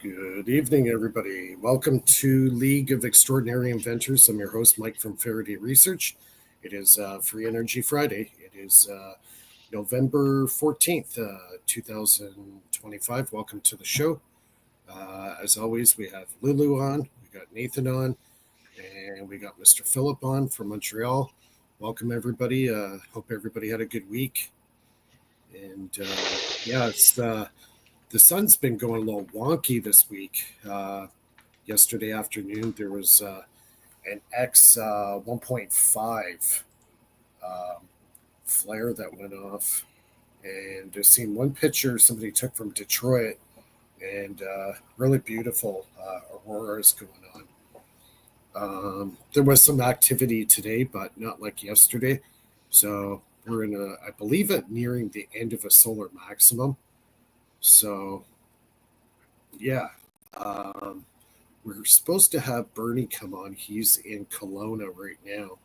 Good evening, everybody. Welcome to League of Extraordinary Inventors. I'm your host, Mike from Faraday Research. It is Free Energy Friday. It is November 14th, 2025. Welcome to the show. As always, we have Lulu on, we got Nathan on, and we got Mr. Philip on from Montreal. Welcome, everybody. Hope everybody had a good week. And it's the sun's been going a little wonky this week. Yesterday afternoon, there was an X 1.5 flare that went off. And I've seen one picture somebody took from Detroit, and really beautiful auroras going on. There was some activity today, but not like yesterday. So we're I believe nearing the end of a solar maximum. So, yeah, we're supposed to have Bernie come on. He's in Kelowna right now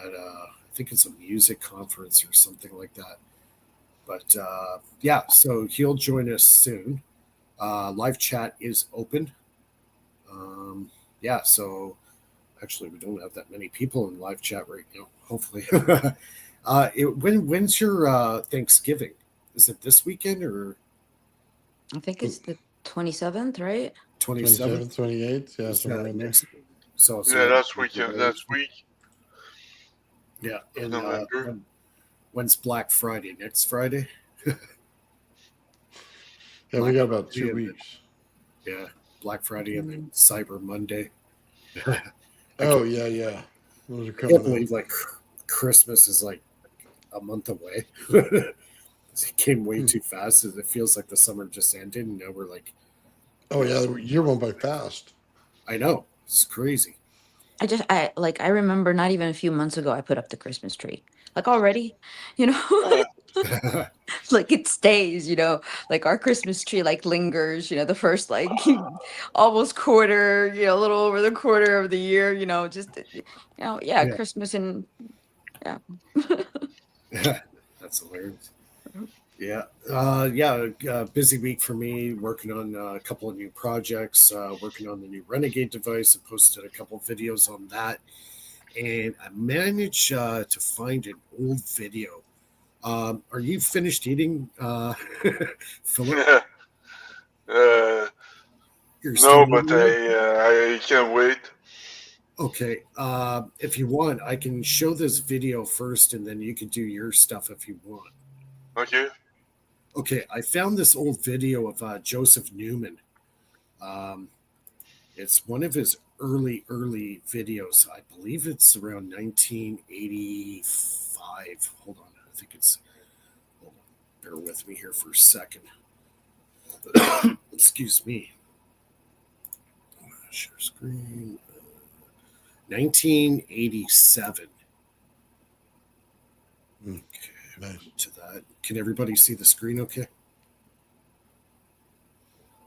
at I think it's a music conference or something like that. But so he'll join us soon. Live chat is open. So actually we don't have that many people in live chat right now. Hopefully, when's your Thanksgiving? Is it this weekend or? I think it's the 27th, right? 27th, 28th, yeah, somewhere in there. So that's weekend. That's week. Yeah, and when's Black Friday? Next Friday? Yeah, we got about 2 weeks. Yeah, Black Friday and then Cyber Monday. Yeah. Those are I coming can't believe like Christmas is like a month away. It came way too fast. It feels like the summer just ended, and now we're like, oh yeah, the year went by fast. I know, it's crazy. I remember not even a few months ago I put up the Christmas tree. Like already, like it stays, like our Christmas tree like lingers, the first like almost quarter, a little over the quarter of the year, Christmas and That's hilarious. Yeah. Busy week for me, working on a couple of new projects, working on the new Renegade device. I posted a couple of videos on that. And I managed to find an old video. Are you finished eating, Philip? No, but I can't wait. Okay. If you want, I can show this video first, and then you can do your stuff if you want. Okay. Okay, I found this old video of Joseph Newman. It's one of his early videos. I believe it's around 1985. Hold on, I think it's. Hold on, bear with me here for a second. Excuse me. Share screen. 1987. Okay. Nice. To that. Can everybody see the screen okay?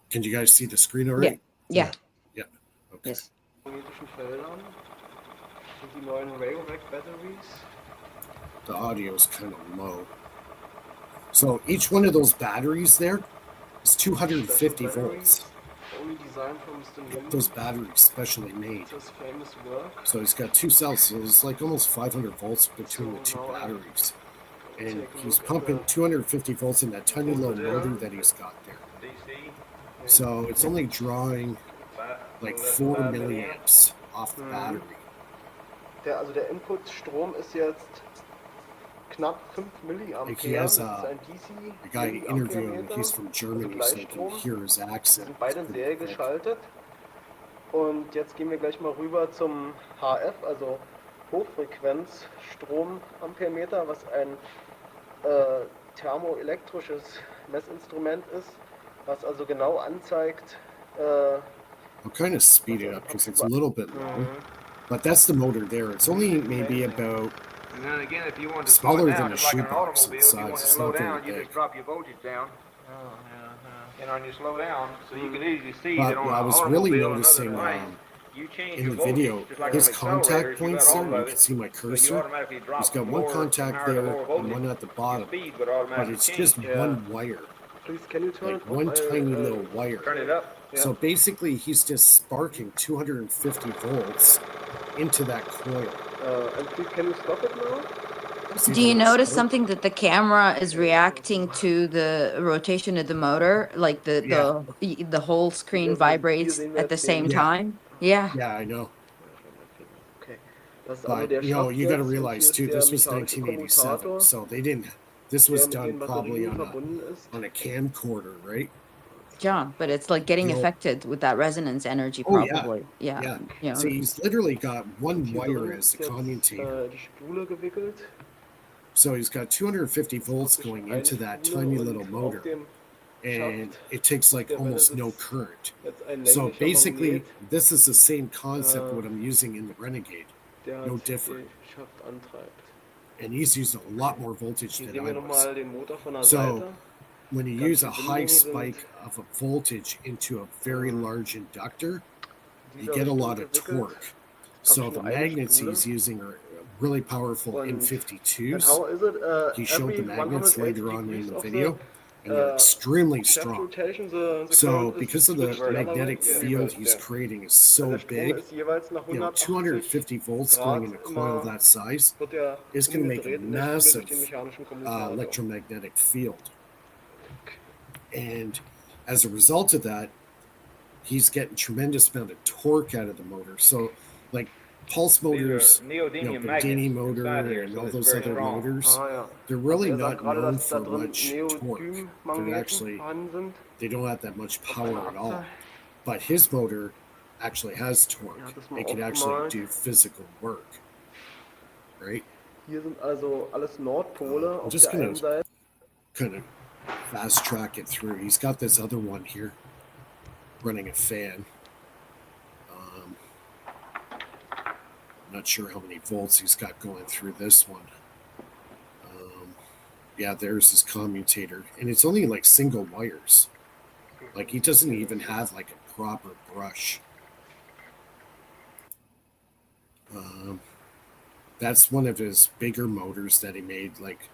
Can you guys see the screen all right? Yeah. Yeah. Okay. Yes. The audio is kind of low. So each one of those batteries there is 250 volts. Those batteries specially made. So he's got two cells, so it's like almost 500 volts between the two batteries. And he's pumping 250 volts in that tiny little motor that he's got there. So it's only drawing like 4 milliamps off the battery. Also der Input-Strom ist jetzt knapp 5 Milliampere. Like he has a guy interviewing him, he's from Germany, so you can hear his accent. Sind beide seriengeschaltet. Und jetzt gehen wir gleich mal rüber zum HF, also Hochfrequenz-Strom-Amperemeter, was ein thermoelektrisches Messinstrument ist, was also genau anzeigt. I'll kind of speed it up because it's a little bit low, but that's the motor there. It's only maybe about And then again, if you want to smaller slow than down, a just like an shoebox automobile, in if you size. want to It's slow not very down, you big. just drop your voltage down. And on you slow down, so you can easily see But that on I an was really automobile and noticing another device, you change in your the voltage, video, just like his on contact accelerators, points got there, all you of can it, see my so you cursor. automatically drop He's got from one lower contact from higher to there lower and voltage. one at the Your bottom, speed would automatically but it's change. just one wire. Please, can you turn like it one up? tiny little wire. Turn it up. Yeah. So basically, he's just sparking 250 volts into that coil. And please, can you stop it now? See Do the you little notice spark? something that the camera is reacting to the rotation of the motor? Like the whole screen Hier vibrates sehen wir at the jetzt same den. Yeah. time? Yeah. Yeah, I know. Okay. Das ist also But der you know, Schacht you got to jetzt und hier realize ist too, der this was mechanische 1987, Kommutator, so they didn't. This der was mit done den probably Batterien on verbunden ist. a camcorder, right? John, but it's like getting You know, affected with that resonance energy, oh yeah, probably. Yeah. yeah. You know, See, he's literally got one Hier wire drin as ist the jetzt commutator. die Spule gewickelt. So he's got 250 volts Zwischen going eine into that Spule tiny und little auf motor, dem and Schaft it takes like der Welle almost no sitzt current. jetzt ein So länglicher basically, Magnet, this is the same concept what äh, I'm using in the Renegade, der no halt different. den Schaft antreibt. And he's using a lot more voltage Hier than sehen I wir was. nochmal den Motor von der So Seite. when you Ganz use a viele high Windungen sind spike of a voltage into a very in large inductor, you dieser get a Richtung lot of gewickelt. torque. Hab So schon the eine magnets Spule. he's using are really powerful Und and N52s. how is it? He showed Every the magnets 180 later on in degrees the of video, the and they're extremely shaft strong. rotation, the So current is because of the switched the other way. magnetic Yeah. field he's creating is so Der Strom big, ist jeweils nach you know, 180 250 volts going Grad in a coil immer that size wird der is going to make a umgedreht in der Spule durch massive den mechanischen Kommutator. electromagnetic field. And as a result of that, he's getting tremendous amount of torque out of the motor. So like pulse motors, These are you know, neodymium Bandini magnets motor inside here, and so all it's those very other strong. motors, Ah, ja. they're really Also er not sagt gerade, known dass da for drin much torque. They're Neodym-Magneten actually, vorhanden sind. they don't have that much power at all. Achse. But his motor actually has torque. Ja, das mal It can actually aufgemalt. do physical work, right? Hier sind also alles Nordpole I'm auf just der einen gonna Seite. kind of fast track it through. He's got this other one here running a fan. Not sure how many volts he's got going through this one. Yeah, there's his commutator, and it's only like single wires. Like he doesn't even have like a proper brush. That's one of his bigger motors that he made. Like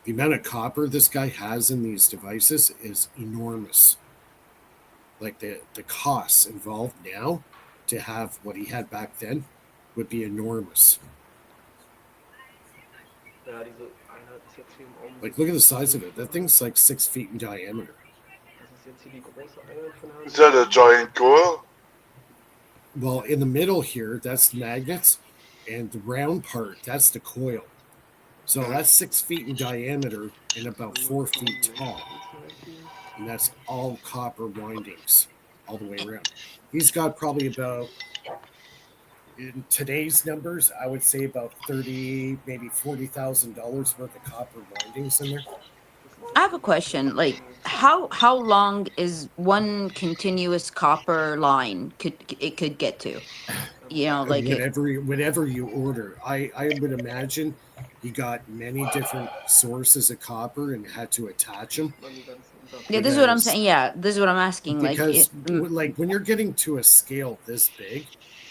the amount of copper this guy has in these devices is enormous. Like the costs involved now to have what he had back then would be enormous. Ja, diese Einheit ist jetzt hier im Augenblick. Like look at the size of it. That thing's like 6 feet in diameter. Das ist jetzt hier die große Einheit von Herrn. Is that a giant coil? Well, in the middle here, that's the magnets, and the round part, that's the coil. So that's 6 feet in diameter and about 4 feet tall. And that's all copper windings all the way around. He's got probably about, in today's numbers, I would say about $30,000, maybe $40,000 worth of copper windings in there. I have a question. Like, how long is one continuous copper line could get to? You know, like whatever you order. I would imagine he got many different sources of copper and had to attach them. Yeah, this is what I'm because- saying. Yeah, this is what I'm asking. Because Like, like when you're getting to a scale this big,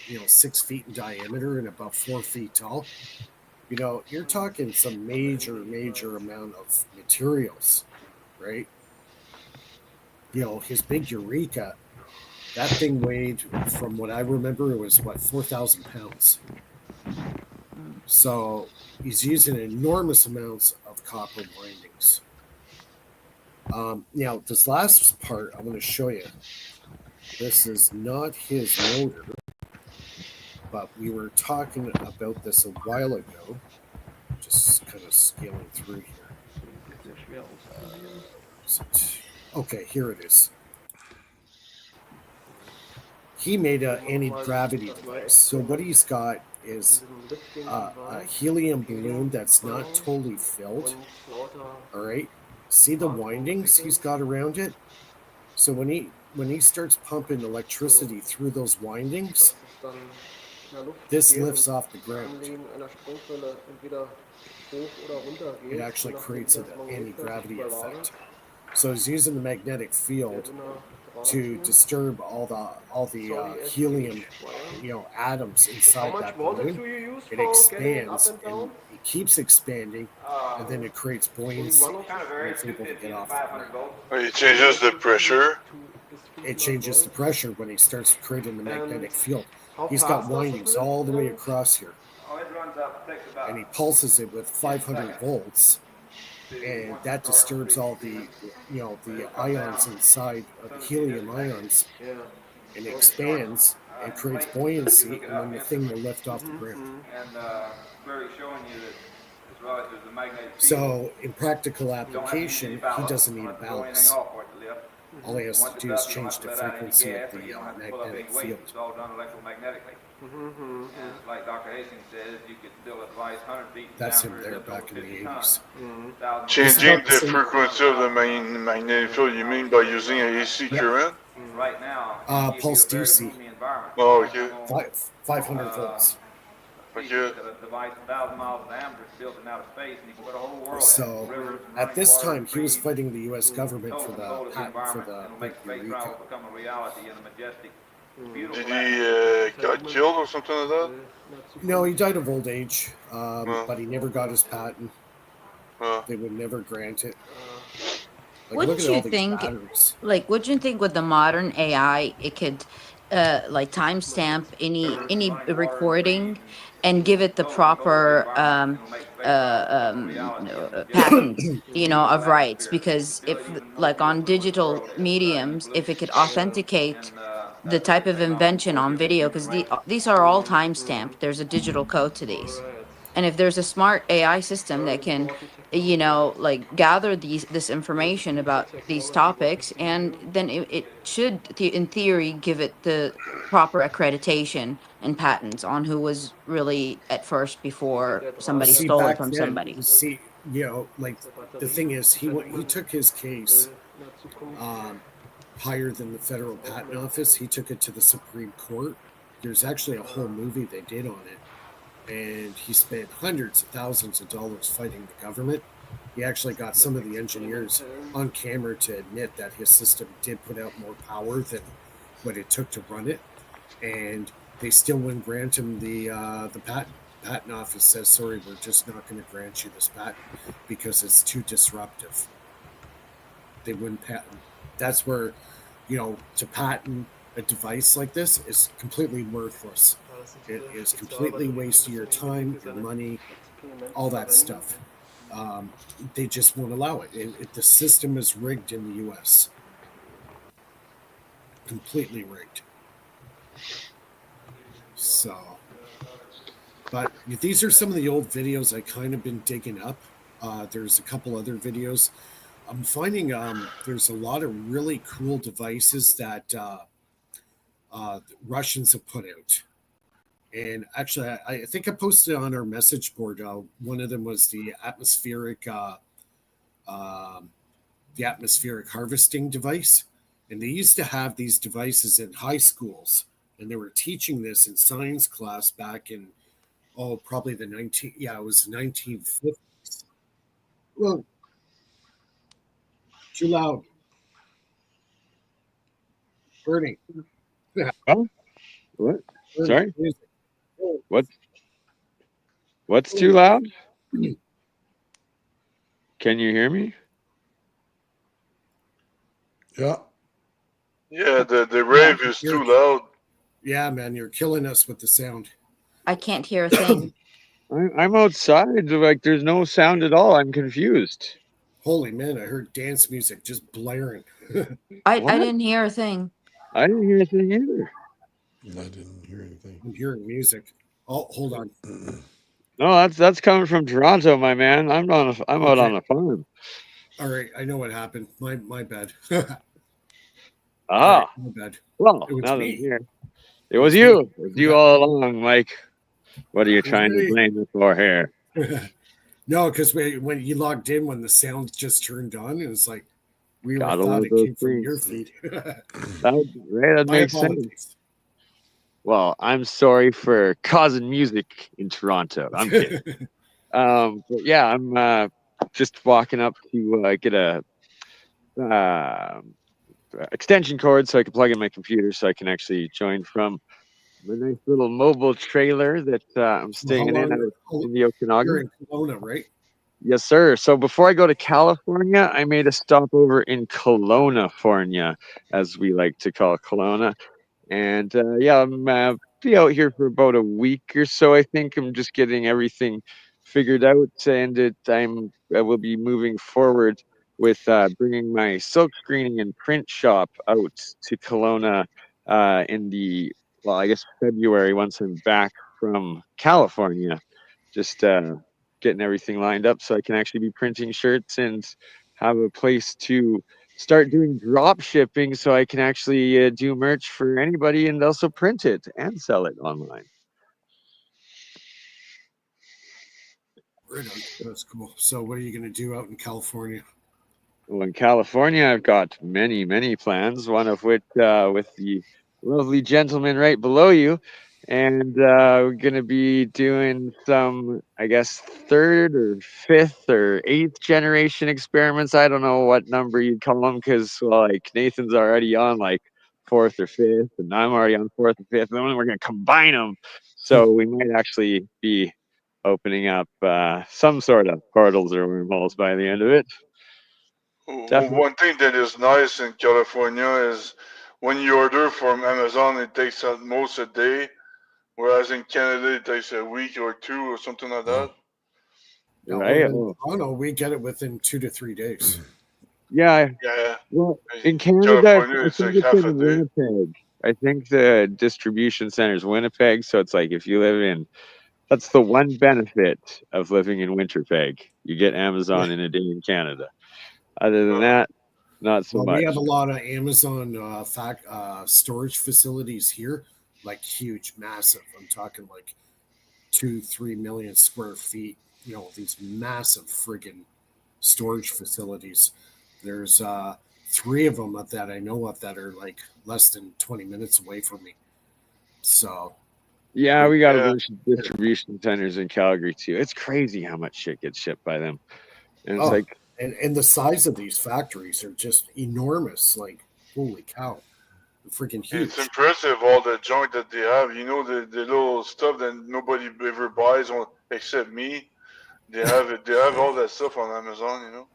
you know, 6 feet in diameter and about 4 feet tall, you know, you're talking some major amount of materials, right? You know, his big Eureka, that thing weighed, from what I remember, it was what, 4,000 pounds. So he's using enormous amounts of copper windings. Now, this last part I'm going to show you. This is not his motor, but we were talking about this a while ago. Just kind of scaling through here. Okay, here it is. He made an anti-gravity device. So what he's got is a helium balloon that's not totally filled. All right. See the windings he's got around it? So when he starts pumping electricity through those windings, this lifts off the ground. It actually creates an anti-gravity effect. So he's using the magnetic field to disturb all the helium, you know, atoms inside How much that voltage balloon. do you use it for getting it up expands and and down? it keeps expanding, and then it creates buoyancy, One of Kind of and varies, it's able to 250 get to off the 500 ground. volts. It changes the pressure. It changes the pressure when he starts creating the magnetic field. How He's fast got does it windings lift? all the way across here, Oh, it runs up, takes about and he pulses it with 500 seconds. volts, and Once that it starts disturbs all the, the ions inside, the helium ions, Yeah. and expands and creates buoyancy, and then the thing will lift off the ground. And clearly showing you that as well as there's a magnetic field. So in practical You don't have to use any application, he ballast. doesn't You need a don't have to blow anything ballast. off for it to lift. All he has Once to it do does, is you don't change have to the let out any frequency of gas, or the you don't have to pull up any magnetic weight. field. It's all done electromagnetically. And like Dr. Hastings says, you could build a device 100 feet in That's him diameter there that's over back in the 50 80s. tons. Changing about the the same- frequency of the magnetic field, you mean by using a AC current? Right now, Uh, it gives pulse you a very DC. roomy environment. Oh, Like okay. I'm on 500 volts. Okay. a device 1,000 miles in diameter built in outer space, and you can put a whole world in it. So Rivers, at this running water, time, he was trees, fighting the U.S. government for total the control of the patent for environment, the and it'll make big space travel Eureka. become a reality in a majestic, beautiful Did atmosphere. he got killed or something like that? No, he died of old age, No. but he never got his patent. Uh, They would never grant it. Like, look Wouldn't at all you these think, batteries. like, would you think with the modern AI, it could, like, timestamp any recording and give it the proper patent, of rights? Because if, like, on digital mediums, if it could authenticate the type of invention on video, because these are all timestamped. There's a digital code to these. And if there's a smart AI system that can, like, gather this information about these topics, and then it should, in theory, give it the proper accreditation and patents on who was really at first before somebody See, stole it back from then, somebody. like the thing is, he took his case higher than the federal patent office. He took it to the Supreme Court. There's actually a whole movie they did on it, and he spent hundreds of thousands of dollars fighting the government. He actually got some of the engineers on camera to admit that his system did put out more power than what it took to run it, and they still wouldn't grant him the patent. Patent office says, sorry, we're just not going to grant you this patent because it's too disruptive. They wouldn't patent. That's where, to patent a device like this is completely worthless. It is completely wasting your time, your money, all that stuff. They just won't allow it. The system is rigged in the U.S. Completely rigged. So, but these are some of the old videos I kind of been digging up. There's a couple other videos. I'm finding there's a lot of really cool devices that Russians have put out. And actually, I think I posted on our message board. One of them was the atmospheric harvesting device. And they used to have these devices in high schools, and they were teaching this in science class back in probably it was 1950s. Well, too loud, Bernie. Oh, what? Bernie, Sorry, music. what? What's too loud? Can you hear me? Yeah. yeah, the rave is too loud. Yeah, man, you're killing us with the sound. I can't hear a thing. I'm outside. Like, there's no sound at all. I'm confused. Holy man, I heard dance music just blaring. I What? didn't hear a thing. I didn't hear anything either. I didn't hear anything. I'm hearing music. Oh, hold on. No, that's coming from Toronto, my man. I'm out on a farm. All right, I know what happened. My bad. All Ah, right, my bad. well, It was now that I'm me. here, it was you. It was you all along, Mike. What are you trying to me. blame me for here? No, because when you logged in, when the sound just turned on, it was like we Gotta thought love it those came from your things. feed. That My makes sense. apologies. Well, I'm sorry for causing music in Toronto. I'm kidding. But yeah, I'm just walking up to get a extension cord so I can plug in my computer so I can actually join from my nice little mobile trailer that I'm So how staying in long? out in the You're Okanagan. in Kelowna, right? Yes, sir. So before I go to California, I made a stopover in Kelowna, as we like to call Kelowna. And yeah, I'm be out here for about a week or so. I think I'm just getting everything figured out, and I will be moving forward with bringing my silk screening and print shop out to Kelowna in the I guess February once I'm back from California. Just getting everything lined up so I can actually be printing shirts and have a place to start doing drop shipping so I can actually do merch for anybody and also print it and sell it online. Right on. That's cool. So what are you going to do out in California? Well, in California, I've got many, many plans, one of which with the lovely gentleman right below you. And we're going to be doing some, I guess, third or fifth or eighth generation experiments. I don't know what number you'd call them because, well, like, Nathan's already on like fourth or fifth, and I'm already on fourth or fifth. And then we're going to combine them. So we might actually be opening up some sort of portals or wormholes by the end of it. Definitely. One thing that is nice in California is when you order from Amazon, it takes at most a day, whereas in Canada, it takes a week or two or something like that. Yeah, well, Right? in Oh, Toronto, we get it within 2 to 3 days. yeah. Yeah. Well, in In Canada, California, I it's think like it's half a in day. Winnipeg. I think the distribution center is Winnipeg. So it's like if you live in, that's the one benefit of living in Winterpeg. You get Yeah. Amazon in a day in Canada. Other than Uh, that, not so Well, we have much. a lot of Amazon storage facilities here, like huge, massive. I'm talking like 2, 3 million square feet. You know, these massive friggin' storage facilities. There's three of them that I know of that are like less than 20 minutes away from me. So Yeah, we we got a yeah. bunch of distribution centers in Calgary too. It's crazy how much shit gets shipped by them. And it's oh, like, and the size of these factories are just enormous. Like holy cow, they're freaking It's huge. impressive all the junk that they have. You know, the little stuff that nobody ever buys except me. They have it. They have all that stuff on Amazon. You know.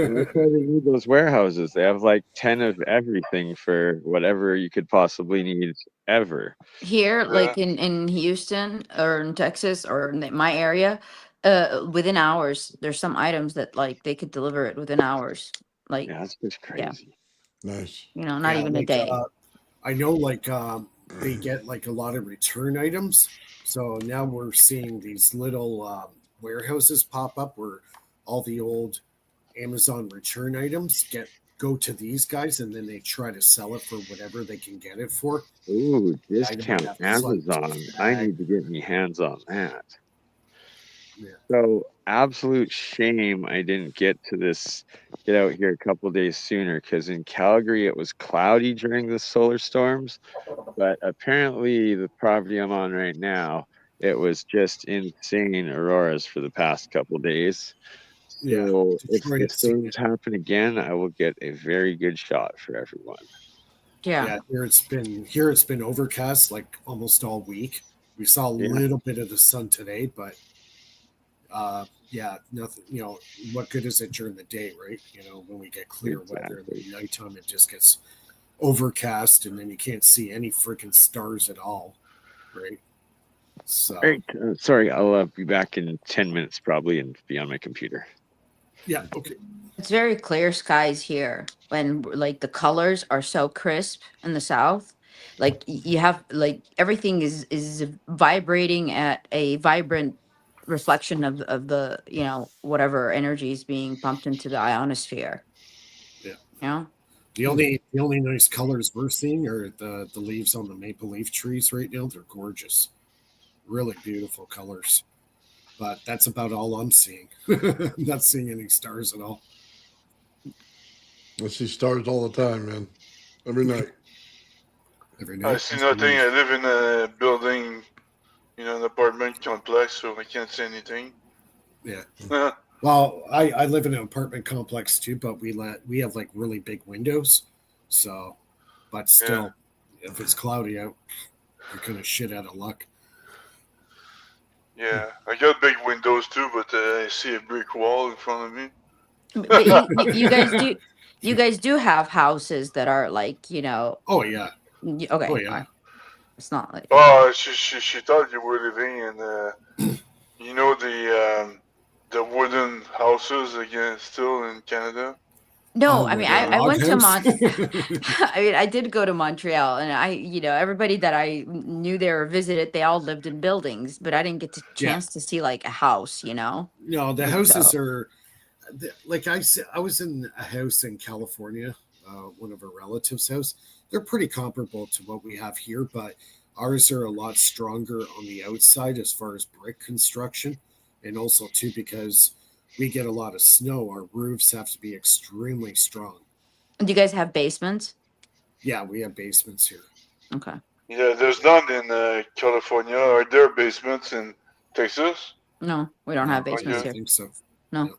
and that's why they need those warehouses. They have like 10 of everything for whatever you could possibly need ever. Here, Yeah. like in Houston or in Texas or in my area, within hours, there's some items that like they could deliver it within hours. Like, Yeah, that's just yeah, crazy. Nice. not Yeah, even a like day. I know like they get like a lot of return items. So now we're seeing these little warehouses pop up where all the old Amazon return items go to these guys and then they try to sell it for whatever they can get it for. Ooh, The item would discount have flipped Amazon. I back. need to get me hands on that. Yeah. So absolute shame I didn't get out here a couple days sooner because in Calgary it was cloudy during the solar storms, but apparently the property I'm on right now, it was just insane auroras for the past couple days. Yeah. So if Detroit the has seen storms it. happen again, I will get a very good shot for everyone. Yeah. Yeah, here it's been overcast like almost all week. We saw a Yeah, little bit of the sun today, but yeah, nothing. What good is it during the day, right? When we get clear weather, and exactly. then nighttime it just gets overcast, and then you can't see any freaking stars at all, right? All So right, sorry, I'll be back in 10 minutes probably and be on my computer. yeah, okay, It's very clear skies here when like the colors are so crisp in the south. Like you have like everything is vibrating at a vibrant reflection of the, whatever energy is being pumped into the ionosphere. yeah. You know? The only nice colors we're seeing are the leaves on the maple leaf trees right now. They're gorgeous, really beautiful colors. But that's about all I'm seeing. I'm not seeing any stars at all. I see stars all the time, man. Every night. Every I night. see nothing. I live in a building, an apartment complex, so I can't see anything. Yeah. Yeah. Well, I live in an apartment complex too, but we have like really big windows, so but still, if it's cloudy out, you're kind of shit out of luck. Yeah, I got big windows too, but I see a brick wall in front of me. But you guys do have houses that are like, you know, Oh yeah, okay, oh all yeah. right. It's not like Oh, she thought you were living in, you know, the wooden houses again, still in Canada. no, Oh, I mean, with a I log went to house. I mean, I did go to Montreal, and you know, everybody that I knew there or visited, they all lived in buildings, but I didn't get the Yeah, chance to see like a house, you know? no, the And houses so, are like I was in a house in California, one of our relatives' house. They're pretty comparable to what we have here, but ours are a lot stronger on the outside as far as brick construction, and also too because we get a lot of snow. Our roofs have to be extremely strong. do you guys have basements? Yeah, we have basements here. Okay. Yeah, there's none in California. Are there basements in Texas? No, we don't have No, I basements don't Okay. here. think so. No. No.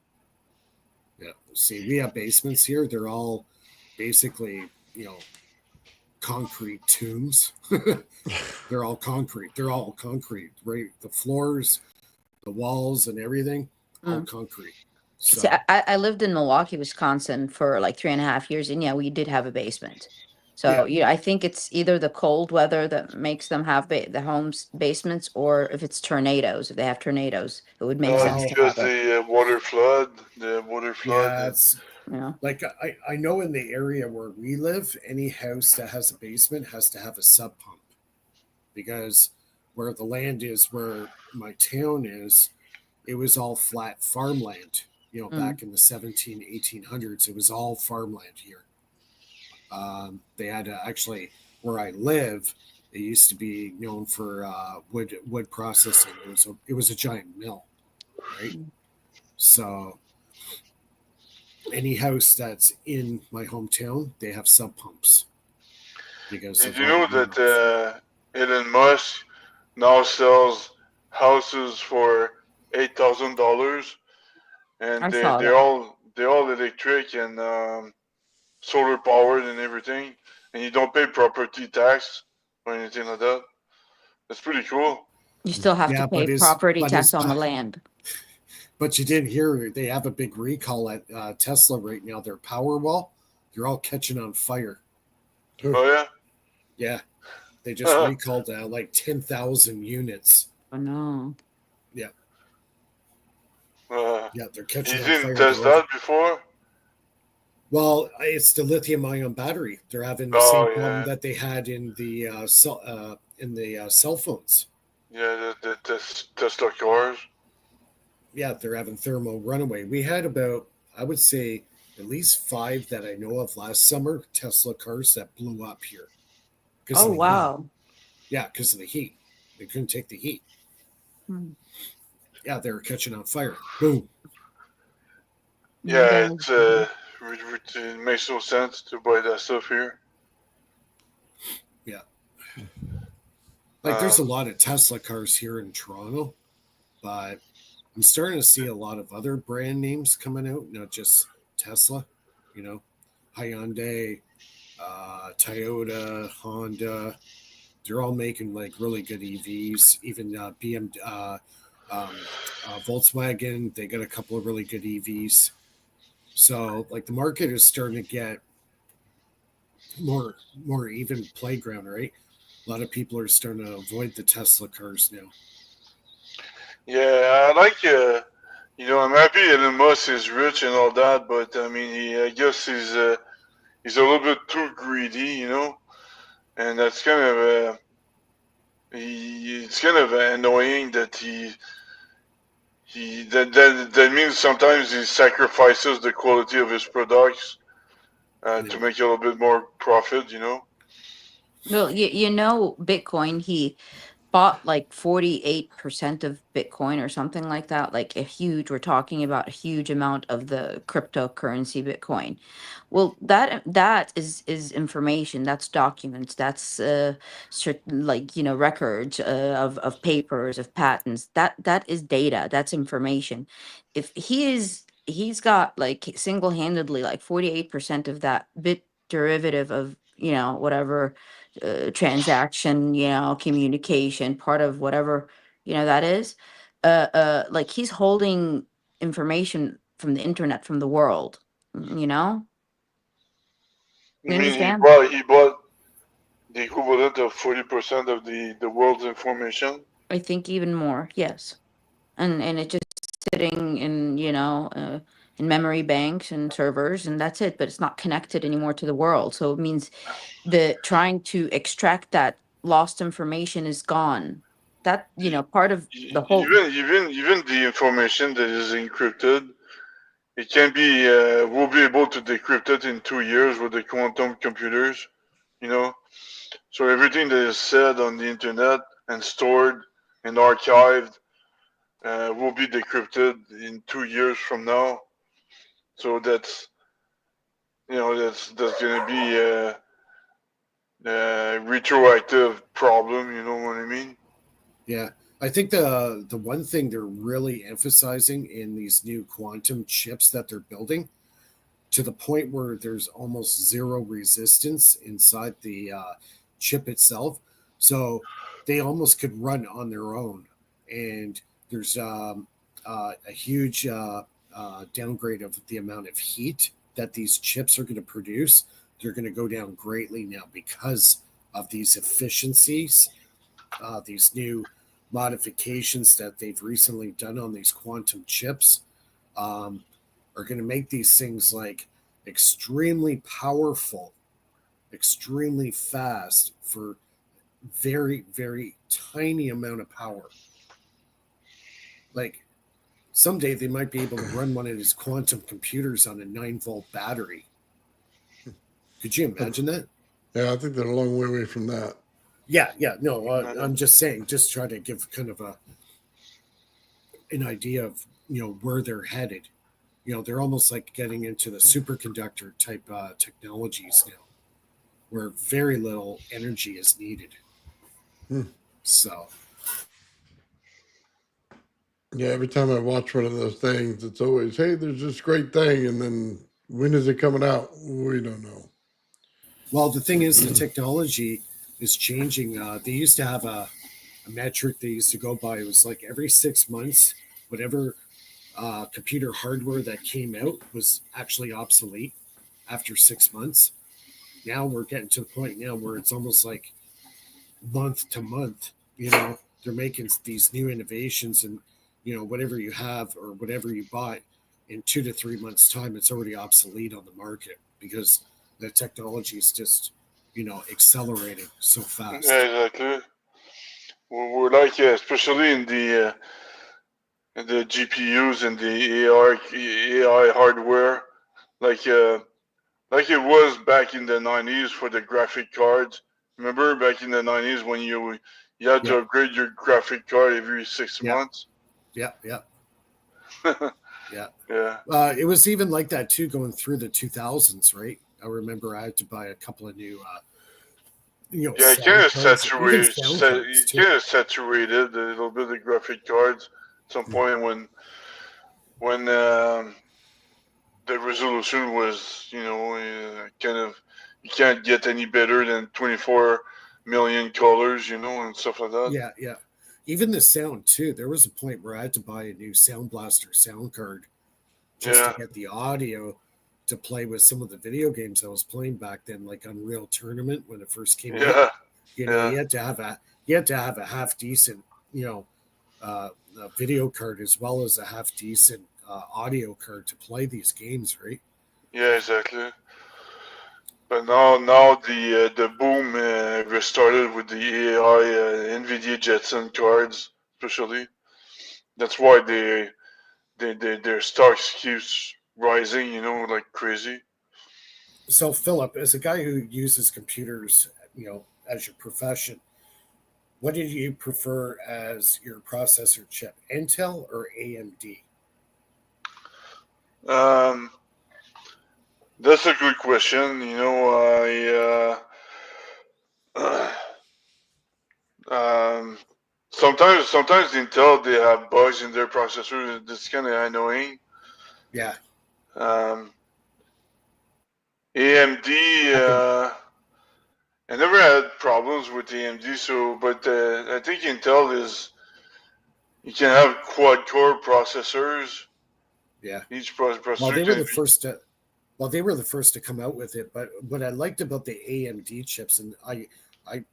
Yeah. See, we have basements here. They're all basically, concrete tombs. They're all concrete. They're all concrete, right? The floors, the walls, and everything, all Mm. concrete. See, So, I lived in Milwaukee, Wisconsin for like 3.5 years, and yeah, we did have a basement. So yeah. yeah, I think it's either the cold weather that makes them have the homes basements, or if it's tornadoes. If they have tornadoes, it would make It's sense Well, to because have it. the water flood, the water flood. yeah, it's Yeah. like I know in the area where we live, any house that has a basement has to have a sub pump because where the land is, where my town is, it was all flat farmland. Mm. Back in the 1800s, it was all farmland here. They had actually where I live. It used to be known for wood processing. It was a giant mill, right? Mm. So any house that's in my hometown, they have sub pumps because Did of you all the know that runoff. Elon Musk now sells houses for $8,000, and I they saw they're that. all they're all electric and solar powered and everything, and you don't pay property tax or anything like that. That's pretty cool. You still have to Yeah, pay property but his tax on the land. but you didn't hear they have a big recall at Tesla right now. Their Powerwall, they're all catching on fire. Oh Yeah, they just yeah. recalled like 10,000 units. Oh no. Yeah, uh, yeah, they're you catching on didn't fire. They're test over. that before? Well, it's the lithium-ion battery. They're having the same Oh problem yeah, that they had in the cell phones. yeah. The Tesla cars. Yeah, they're having thermal runaway. We had about, I would say, at least 5 that I know of last summer, Tesla cars that blew up here because Oh of the heat. wow. Yeah, because of the heat. They couldn't take the heat. Hmm. Yeah, they were catching on fire. Boom. Yeah, That it's is- it makes no sense to buy that stuff here. Yeah. Like there's a Um, lot of Tesla cars here in Toronto, but I'm starting to see a lot of other brand names coming out, not just Tesla, you know, Hyundai, Toyota, Honda. They're all making like really good EVs. Even Volkswagen, they got a couple of really good EVs. So like the market is starting to get more even playground, right? A lot of people are starting to avoid the Tesla cars now. yeah, I like I'm happy Elon Musk is rich and all that, but I mean, I guess he's a little bit too greedy, and that's kind of it's kind of annoying that that means sometimes he sacrifices the quality of his products to Yeah. make a little bit more profit. Well, you know, Bitcoin, he bought like 48% of Bitcoin or something like that. Like we're talking about a huge amount of the cryptocurrency Bitcoin. Well, that is information, that's documents, that's like, you know, records of papers, of patents. That is data, that's information. If he's got like single-handedly like 48% of that bit derivative of whatever transaction, communication, part of whatever, that is. Like he's holding information from the internet, from the world, you know? You You mean understand? he bought the equivalent of 40% of the world's information? I think even more, yes. And it's just sitting in memory banks and servers, and that's it, but it's not connected anymore to the world. So it means the trying to extract that lost information is gone. That, part of the whole. Even the information that is encrypted, it can be we'll be able to decrypt it in 2 years with the quantum computers. You know, so everything that is said on the internet and stored and archived will be decrypted in 2 years from now. So that's that's gonna be a retroactive problem. You know what I mean? Yeah. I think the one thing they're really emphasizing in these new quantum chips that they're building, to the point where there's almost zero resistance inside the chip itself. So they almost could run on their own. And there's a huge downgrade of the amount of heat that these chips are going to produce. They're going to go down greatly now because of these efficiencies, these new modifications that they've recently done on these quantum chips. Are going to make these things like extremely powerful, extremely fast for very, very tiny amount of power. Like someday they might be able to run one of these quantum computers on a 9-volt battery. Could you imagine that? Yeah, I think they're a long way away from that. Yeah. No, I'm just saying, just try to give kind of an idea of where they're headed. They're almost like getting into the superconductor type technologies now, where very little energy is needed. So, Yeah, every time I watch one of those things, it's always, hey, there's this great thing. And then when is it coming out? We don't know. well, the thing is, the technology is changing. They used to have a metric they used to go by. It was like every 6 months, whatever computer hardware that came out was actually obsolete after 6 months. Now we're getting to the point now where it's almost like month to month. They're making these new innovations, and whatever you have or whatever you bought in 2 to 3 months' time, it's already obsolete on the market because the technology is just accelerating so fast. Yeah, exactly. We're like, especially in the GPUs and the AI hardware, like like it was back in the 90s for the graphic cards. Remember back in the 90s when you had to Yeah. upgrade your graphic card every 6 Yeah. months? Yeah. Yeah. It was even like that too, going through the 2000s, right? I remember I had to buy a couple of new, Yeah, it kind sound of cards, even sound cards it too. kind of saturated a little bit of the graphic cards at some point when the resolution was, kind of, you can't get any better than 24 million colors, and stuff like that. Yeah. Even the sound too. There was a point where I had to buy a new Sound Blaster sound card just to Yeah, get the audio to play with some of the video games I was playing back then, like Unreal Tournament when it first came out. yeah, yeah, You had to have a half decent, video card as well as a half decent audio card to play these games, right? yeah, exactly. But now the boom restarted with the AI NVIDIA Jetson cards, especially. That's why their stocks keeps rising, like crazy. So, Philip, as a guy who uses computers, as your profession, what did you prefer as your processor chip, Intel or AMD? Um, that's a good question. Um, sometimes Intel they have bugs in their processors. That's kind of annoying. Yeah, Um, AMD, I never had problems with AMD. So, but I think Intel is you can have quad core processors. Yeah. Each processor. Well, they were can the be, first to. Well, they were the first to come out with it. But what I liked about the AMD chips, and I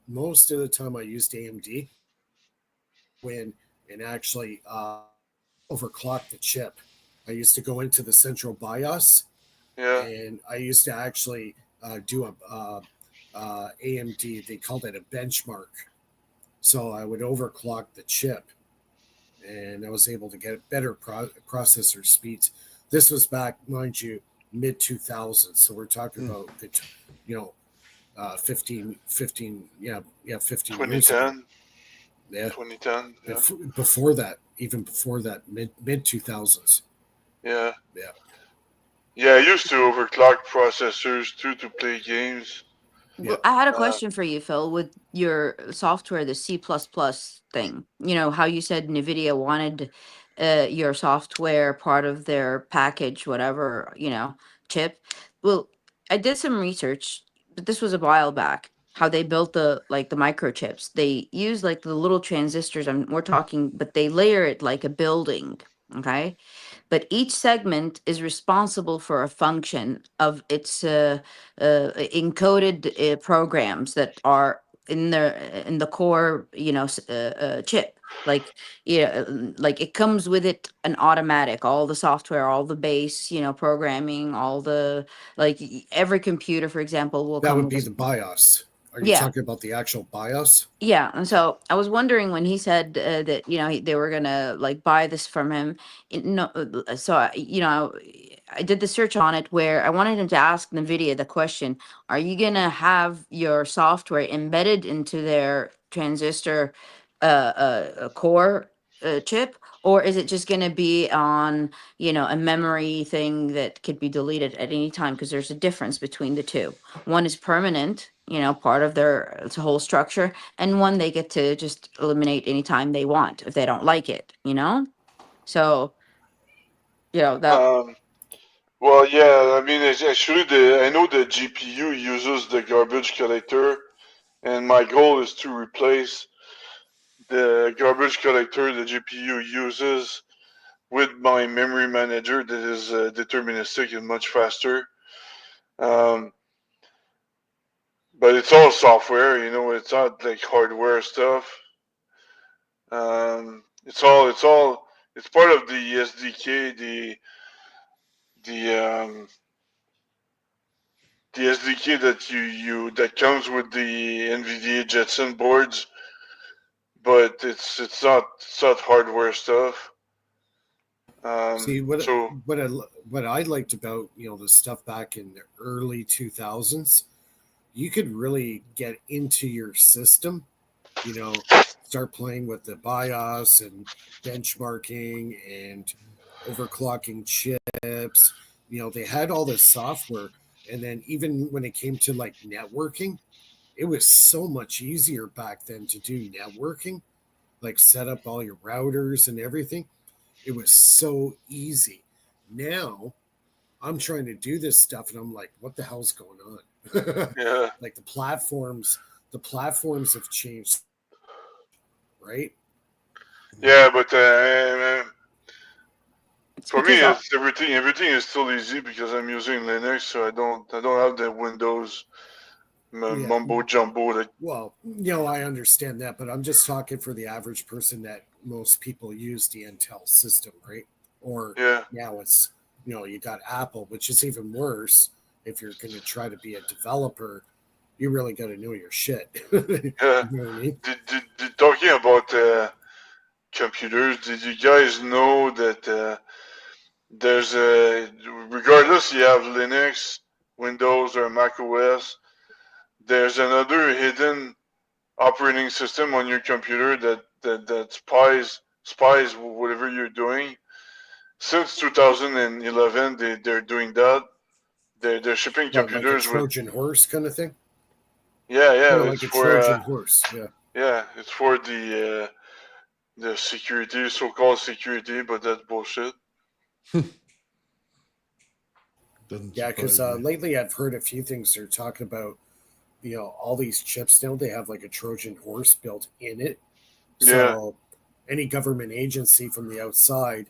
most of the time I used AMD when and actually overclock the chip. I used to go into the central BIOS, Yeah. and I used to actually do a AMD. They called it a benchmark. So I would overclock the chip, and I was able to get better processor speeds. This was back, mind you, mid 2000s. So we're talking about you know, 15, yeah, 15 years ago. 2010. Yeah, 2010. Yeah. before that, even before that, mid 2000s. Yeah. Yeah. Yeah, I used to overclock processors too to play games. Yeah. I had a Uh, question for you, Phil, with your software, the C++ thing. You know, how you said NVIDIA wanted your software part of their package, whatever, chip. Well, I did some research, but this was a while back, how they built the microchips. They use like the little transistors, we're talking, but they layer it like a building, okay? But each segment is responsible for a function of its encoded programs that are in the core, chip. Like, like it comes with it an automatic, all the software, all the base, programming, all the every computer, for example, will That come would with be the BIOS. Are you yeah. talking about the actual BIOS? Yeah, and so I was wondering when he said that they were gonna like buy this from him. No, so I did the search on it where I wanted him to ask NVIDIA the question: are you gonna have your software embedded into their transistor core chip, or is it just gonna be on a memory thing that could be deleted at any time? Because there's a difference between the two. One is permanent, part of their whole structure, and one they get to just eliminate anytime they want if they don't like it. So that um, well, yeah. I mean, actually, I know the GPU uses the garbage collector, and my goal is to replace the garbage collector the GPU uses with my memory manager that is deterministic and much faster. Um, but it's all software, it's not like hardware stuff. It's part of the SDK, the um, the SDK that that comes with the NVIDIA Jetson boards, but it's not hardware stuff. See what So what I what I liked about the stuff back in the early 2000s, you could really get into your system, you know, start playing with the BIOS and benchmarking and overclocking chips. They had all this software, and then even when it came to like networking, it was so much easier back then to do networking, like set up all your routers and everything. It was so easy. Now I'm trying to do this stuff and I'm like, what the hell's going on? yeah, Like the platforms have changed, right? yeah, but it's for me, because it's everything. Everything is still easy because I'm using Linux, so I don't have the Windows Yeah. mumbo jumbo. That Well, I understand that, but I'm just talking for the average person that most people use the Intel system, right? Or yeah, now it's, you got Apple, which is even worse. If you're going to try to be a developer, you really got to know your shit. You yeah. know what I mean? Talking about computers, did you guys know that there's a regardless you have Linux, Windows, or Mac OS, there's another hidden operating system on your computer that spies whatever you're doing. Since 2011, they're doing that. They're shipping What, like a computers with Trojan horse kind of thing? yeah. Yeah, It's like a for Trojan horse. Yeah. it's for the security, so-called security, but that's bullshit. Doesn't Yeah, because surprise me. lately I've heard a few things they're talking about all these chips now, they have like a Trojan horse built in it. Yeah. So any government agency from the outside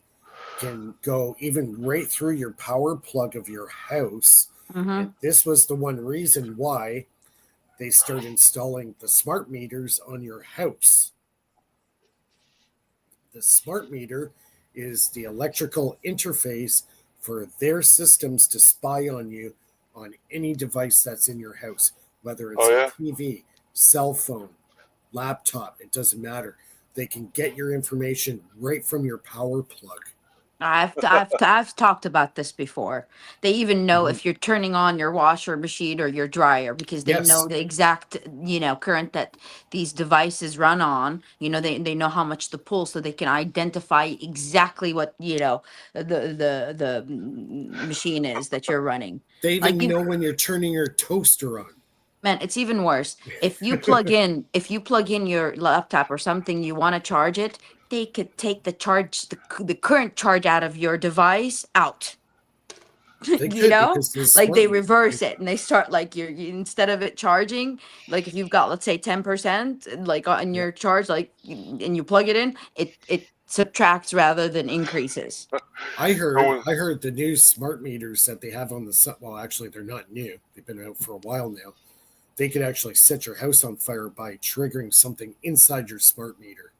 can go even right through your power plug of your house. Mm-hmm. And this was the one reason why they start installing the smart meters on your house. The smart meter is the electrical interface for their systems to spy on you on any device that's in your house, whether it's Oh a yeah. TV, cell phone, laptop, it doesn't matter. They can get your information right from your power plug. I've talked about this before. They even know Mhm. if you're turning on your washer machine or your dryer because they know Yes, the exact, current that these devices run on. They know how much to pull, so they can identify exactly what, the machine is that you're running. they Like even know when you're turning your toaster on. Man, it's even worse. If you plug in your laptop or something, you want to charge it, they could take the current charge out of your device out. They You could know, because the like smart they meter. reverse it and they start like instead of it charging, like if you've got, let's say, 10% like on Yeah. your charge, and you plug it in, it subtracts rather than increases. I heard No, I heard the new smart meters that they have on the well, actually they're not new. They've been out for a while now. They could actually set your house on fire by triggering something inside your smart meter.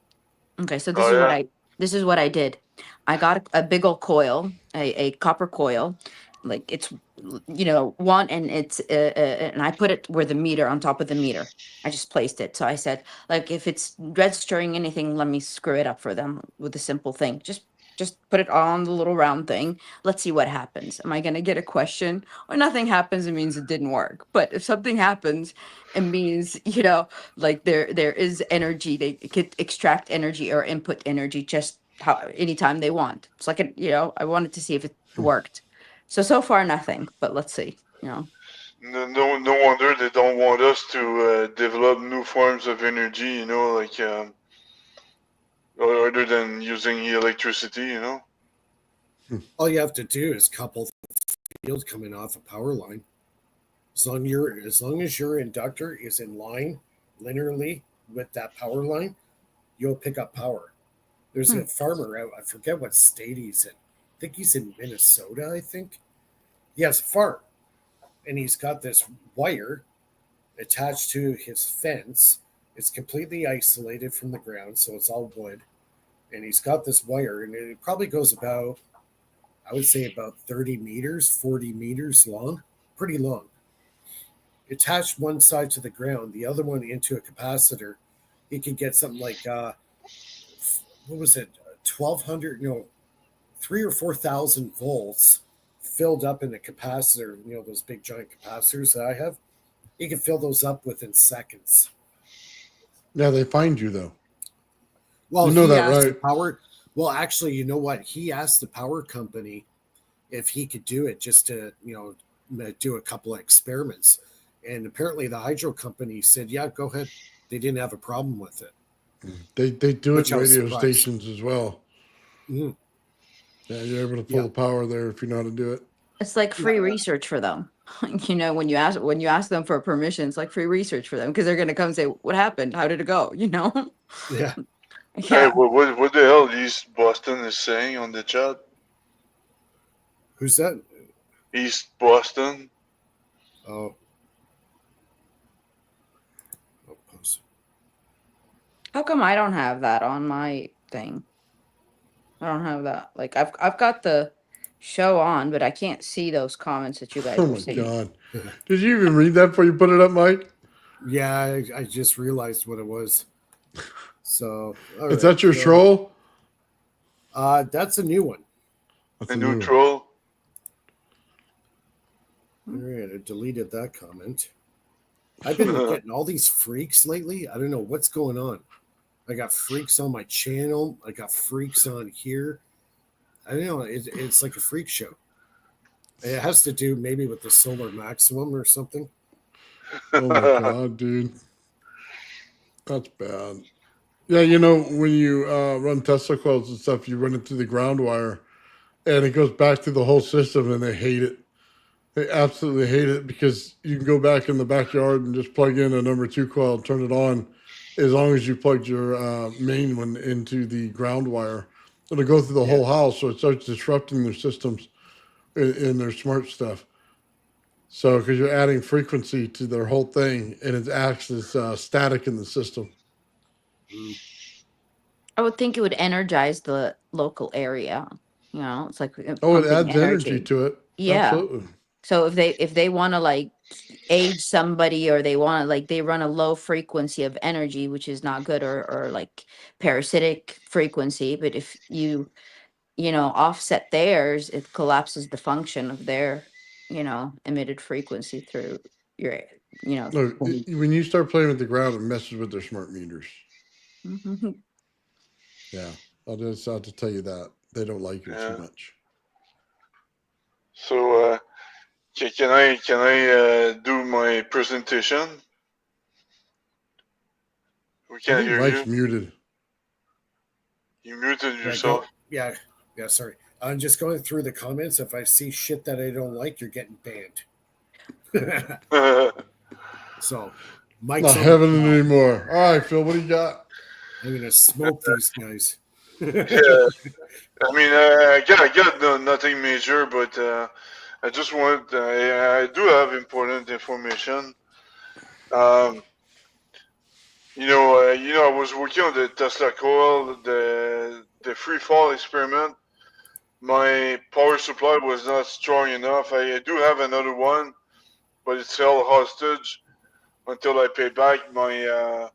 Okay, so oh yeah. this is what I did. I got a big old coil, a copper coil, like it's one, and and I put it where the meter on top of the meter. I just placed it. So I said, like, if it's registering anything, let me screw it up for them with a simple thing. Just put it on the little round thing. Let's see what happens. Am I gonna get a question? Or nothing happens, it means it didn't work. But if something happens, it means, like there is energy. They could extract energy or input energy just how anytime they want. It's like I wanted to see if it worked. So far nothing, but let's see. No wonder they don't want us to develop new forms of energy. Like other than using electricity. All you have to do is couple field coming off a power line. As long as your inductor is in line linearly with that power line, you'll pick up power. There's Hmm. a farmer out, I forget what state he's in. I think he's in Minnesota, I think. He has a farm and he's got this wire attached to his fence. It's completely isolated from the ground, so it's all wood. And he's got this wire, and it probably goes about, I would say, about 30 meters, 40 meters long, pretty long. Attached one side to the ground, the other one into a capacitor. He could get something like, what was it, 1,200, no, 3 or 4,000 volts filled up in a capacitor, those big giant capacitors that I have. He can fill those up within seconds. Yeah, they find you though. Well, You know he that, asked the right? power. Well, actually, you know what? He asked the power company if he could do it just to, do a couple of experiments. And apparently, the hydro company said, "Yeah, go ahead." They didn't have a problem with it, They do it which in I was radio surprised. stations as well. Mhm. Yeah, you're able to pull Yeah, the power there if you know how to do it. It's like yeah. free research for them. When you ask them for permission, it's like free research for them because they're gonna come and say, "What happened? How did it go?" Yeah. Hey, Yeah. what the hell East Boston is saying on the chat? Who's that? East Boston. Oh, oh, post. How come I don't have that on my thing? I don't have that. Like I've got the show on, but I can't see those comments that you guys Oh are my seeing. god! Did you even read that before you put it up, Mike? Yeah, I just realized what it was. So, all Is right. that your So, troll? that's a new one. That's A a new one. neutral. All right, I deleted that comment. I've been getting all these freaks lately. I don't know what's going on. I got freaks on my channel. I got freaks on here. I don't know. It's like a freak show. It has to do maybe with the solar maximum or something. Oh my god, dude, that's bad. Yeah, when you run Tesla coils and stuff, you run it through the ground wire, and it goes back to the whole system, and they hate it. They absolutely hate it because you can go back in the backyard and just plug in a number two coil, turn it on, as long as you plugged your main one into the ground wire. It'll go through the Yeah. whole house, so it starts disrupting their systems in their smart stuff. So, because you're adding frequency to their whole thing, and it acts as static in the system. Mm. I would think it would energize the local area. You know, it's like Oh, it pumping adds energy energy. to it. Yeah. Absolutely. So if they want to like age somebody, or they want to like they run a low frequency of energy, which is not good, or like parasitic frequency, but if you offset theirs, it collapses the function of their emitted frequency through your No, home. when you start playing with the ground, it messes with their smart meters. Mhm. Yeah, I'll just have to tell you that they don't like it too Yeah. much. So, can I do my presentation? We I can't think hear Mike's you. muted. You muted Yeah, yourself. yeah, sorry. I'm just going through the comments. If I see shit that I don't like, you're getting banned. So, Mike's Not on the having it call. anymore. All right, Phil, what do you got? I'm gonna smoke these guys. Yeah, I mean, I got nothing major, but I just want, I do have important information. Um, I was working on the Tesla coil, the free fall experiment. My power supply was not strong enough. I do have another one, but it's held hostage until I pay back my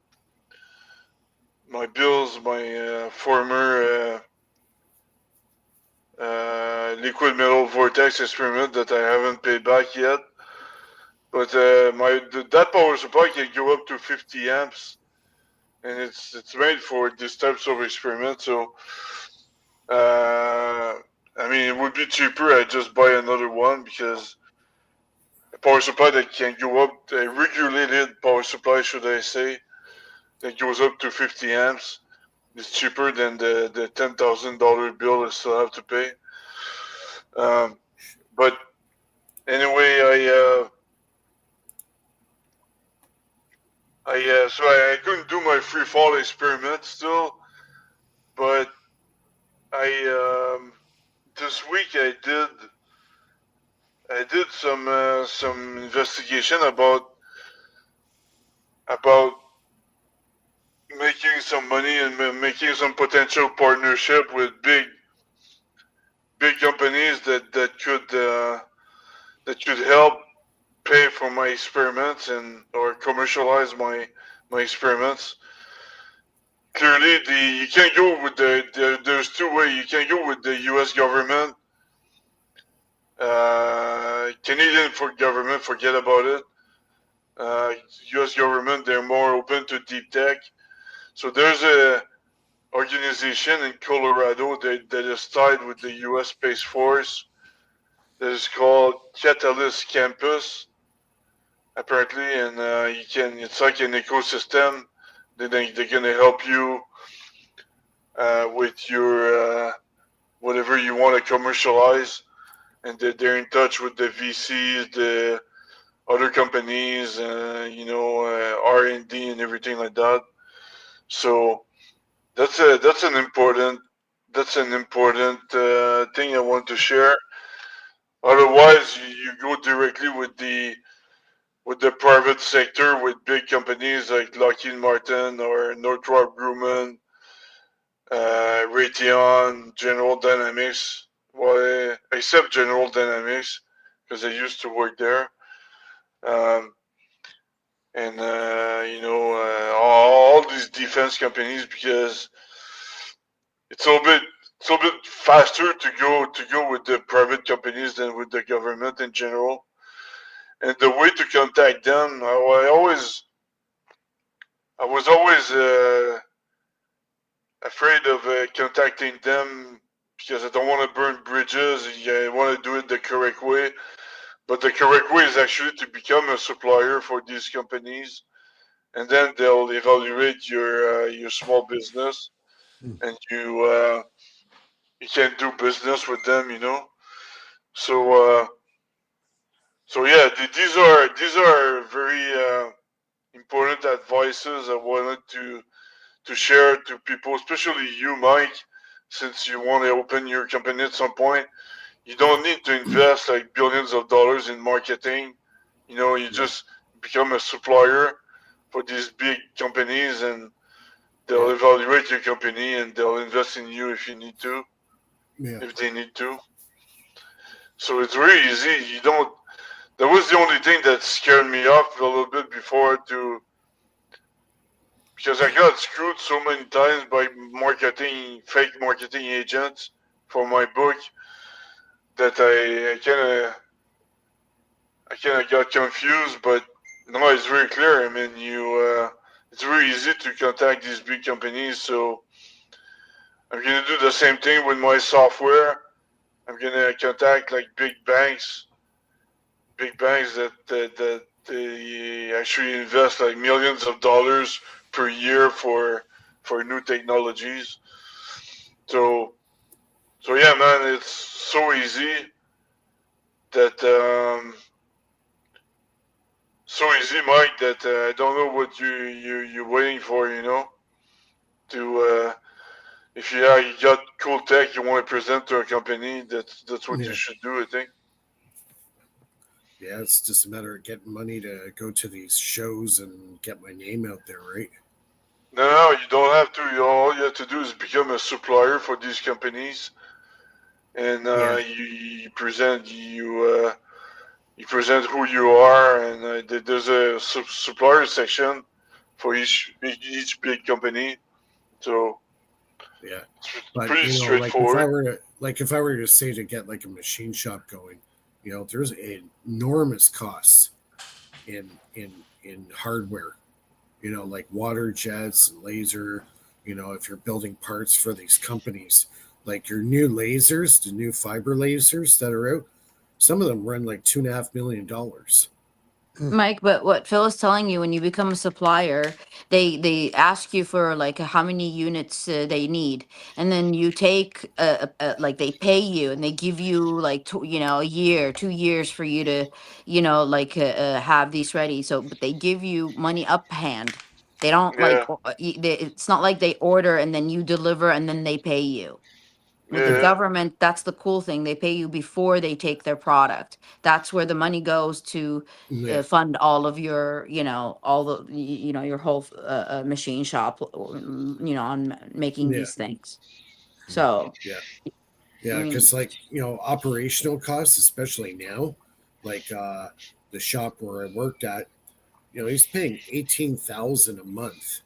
bills, my former liquid metal vortex experiment that I haven't paid back yet. But that power supply can go up to 50 amps, and it's made for this types of experiments. So, I mean, it would be cheaper. I just buy another one because a power supply that can go up, a regulated power supply, should I say, that goes up to 50 amps, is cheaper than the $10,000 bill I still have to pay. But anyway, I couldn't do my free fall experiment still, but I this week I did some investigation about making some money and making some potential partnership with big companies that could help pay for my experiments and or commercialize my experiments. Clearly, you can't go with there's two ways. You can go with the U.S. government. Canadian government, forget about it. U.S. government, they're more open to deep tech. So there's a organization in Colorado that is tied with the U.S. Space Force that is called Catalyst Campus, apparently, and it's like an ecosystem. They're gonna help you with your whatever you want to commercialize, and they're in touch with the VCs, the other companies, R&D and everything like that. So that's an important thing I want to share. Otherwise, you go directly with the private sector, with big companies like Lockheed Martin or Northrop Grumman, Raytheon, General Dynamics. Well, except General Dynamics, because I used to work there. Um, and all these defense companies, because it's a little bit faster to go with the private companies than with the government in general. And the way to contact them, I was always afraid of contacting them because I don't want to burn bridges. I want to do it the correct way. But the correct way is actually to become a supplier for these companies, and then they'll evaluate your small business, and you can do business with them. So So yeah, these are very important advices I wanted to share to people, especially you, Mike, since you want to open your company at some point. You don't need to invest like billions of dollars in marketing. You just become a supplier for these big companies, and they'll evaluate your company and they'll invest in you if you need to, Yeah. if they need to. So it's really easy. You don't. That was the only thing that scared me off a little bit before to because I got screwed so many times by fake marketing agents for my book that I kind of got confused. But no, it's very clear. I mean, it's very easy to contact these big companies. So I'm gonna do the same thing with my software. I'm gonna contact like big banks that they actually invest like millions of dollars per year for new technologies. So yeah, man, it's so easy that Mike. That I don't know what you're waiting for. To if you got cool tech you want to present to a company, that's what you should do. I think. Yeah, it's just a matter of getting money to go to these shows and get my name out there, right? No, you don't have to. All you have to do is become a supplier for these companies, and you present who you are, and there's a supplier section for each big company. So Yeah. it's But pretty like if I straightforward. were to say to get like a machine shop going, there's enormous costs in hardware, like water jets and laser, if you're building parts for these companies, like your new lasers, the new fiber lasers that are out, some of them run like $2.5 million. Mike, but what Phil is telling you, when you become a supplier, they ask you for like how many units they need, and then you take like they pay you and they give you like a year, 2 years for you to like have these ready. So, but they give you money up hand. They don't Yeah, it's not like they order and then you deliver and then they pay you. With the yeah, government, that's the cool thing. They pay you before they take their product. That's where the money goes to Yeah. fund all of your, all the, your whole machine shop, on making Yeah. these things. So, Yeah. I Yeah. mean, Because like, operational costs, especially now, like the shop where I worked at, he's paying 18,000 a month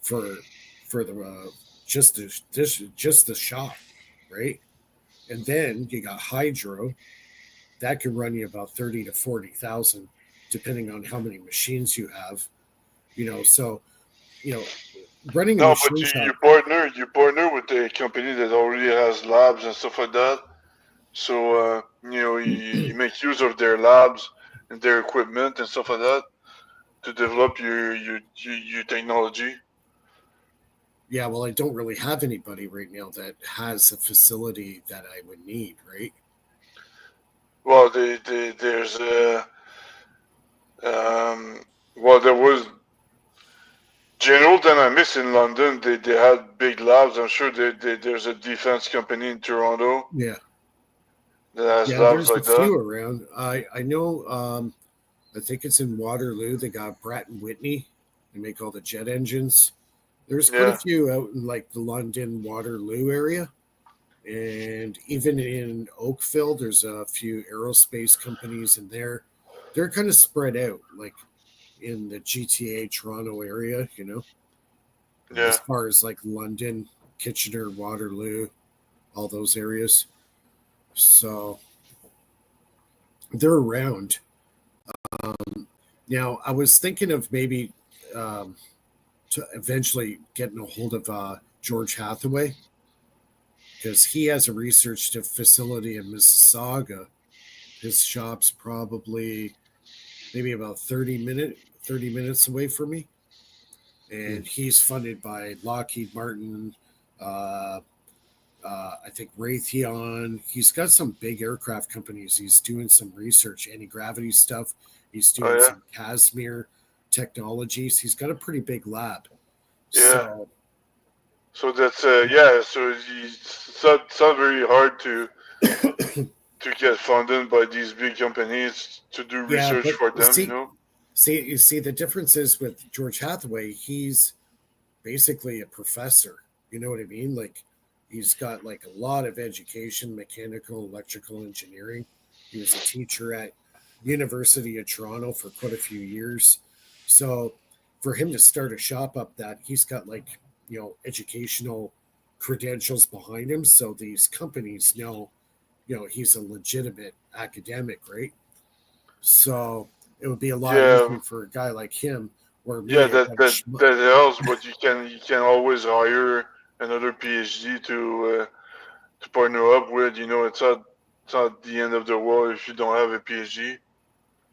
for the just the shop, right? And then you got hydro that could run you about 30 to 40,000, depending on how many machines you have. So you know, running a no, but machine shop. you partner with a company that already has labs and stuff like that. So you make use of their labs and their equipment and stuff like that to develop your technology. Yeah, well, I don't really have anybody right now that has a facility that I would need, right? Well, there's there was General Dynamics in London. They had big labs. I'm sure there's a defense company in Toronto Yeah, that has yeah. labs There's a like that. few around. I know. I think it's in Waterloo. They got Pratt and Whitney. They make all the jet engines. There's quite a Yeah, few out in like the London Waterloo area. And even in Oakville, there's a few aerospace companies in there. They're kind of spread out, like in the GTA Toronto area, yeah. as far as like London, Kitchener, Waterloo, all those areas. So they're around. Now, I was thinking of maybe um, to eventually getting a hold of George Hathaway because he has a research facility in Mississauga. His shop's probably maybe about 30 minutes away from me, and he's funded by Lockheed Martin, uh, I think Raytheon. He's got some big aircraft companies. He's doing some research, anti gravity stuff. He's Oh doing yeah, some Casimir technologies. He's got a pretty big lab. yeah. So So that's yeah. So it's not very hard to get funded by these big companies to do yeah, research but for them. you see, the difference is with George Hathaway. He's basically a professor. You know what I mean? Like he's got like a lot of education, mechanical, electrical engineering. He was a teacher at University of Toronto for quite a few years. So for him to start a shop up that he's got like, educational credentials behind him. So these companies know, he's a legitimate academic, right? So it would be a lot Yeah, easier for a guy like him or yeah. me. I That got a that schmuck. that helps, but you can always hire another PhD to partner up with. It's not the end of the world if you don't have a PhD.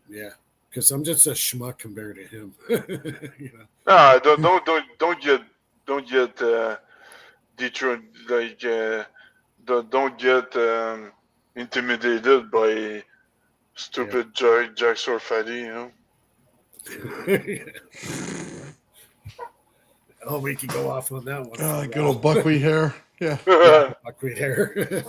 Yeah, because I'm just a schmuck compared to him. Nah, don't get Detroit like don't get intimidated by Yeah. stupid Jack Fatty. Oh, we could go off on that one for a Good old while. buckwheat hair. Yeah. Yeah, buckwheat hair.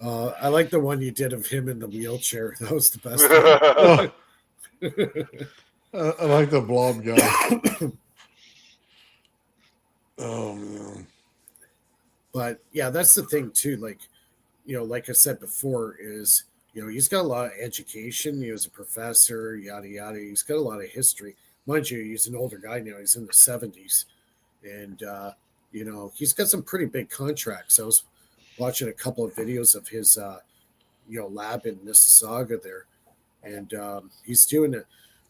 I like the one you did of him in the wheelchair. That was the best Oh, one. I like the blob guy. Oh man. But yeah, that's the thing too. Like, like I said before, is he's got a lot of education. He was a professor, yada yada. He's got a lot of history. Mind you, he's an older guy now. He's in the 70s, and he's got some pretty big contracts. I was watching a couple of videos of his lab in Mississauga there, and he's doing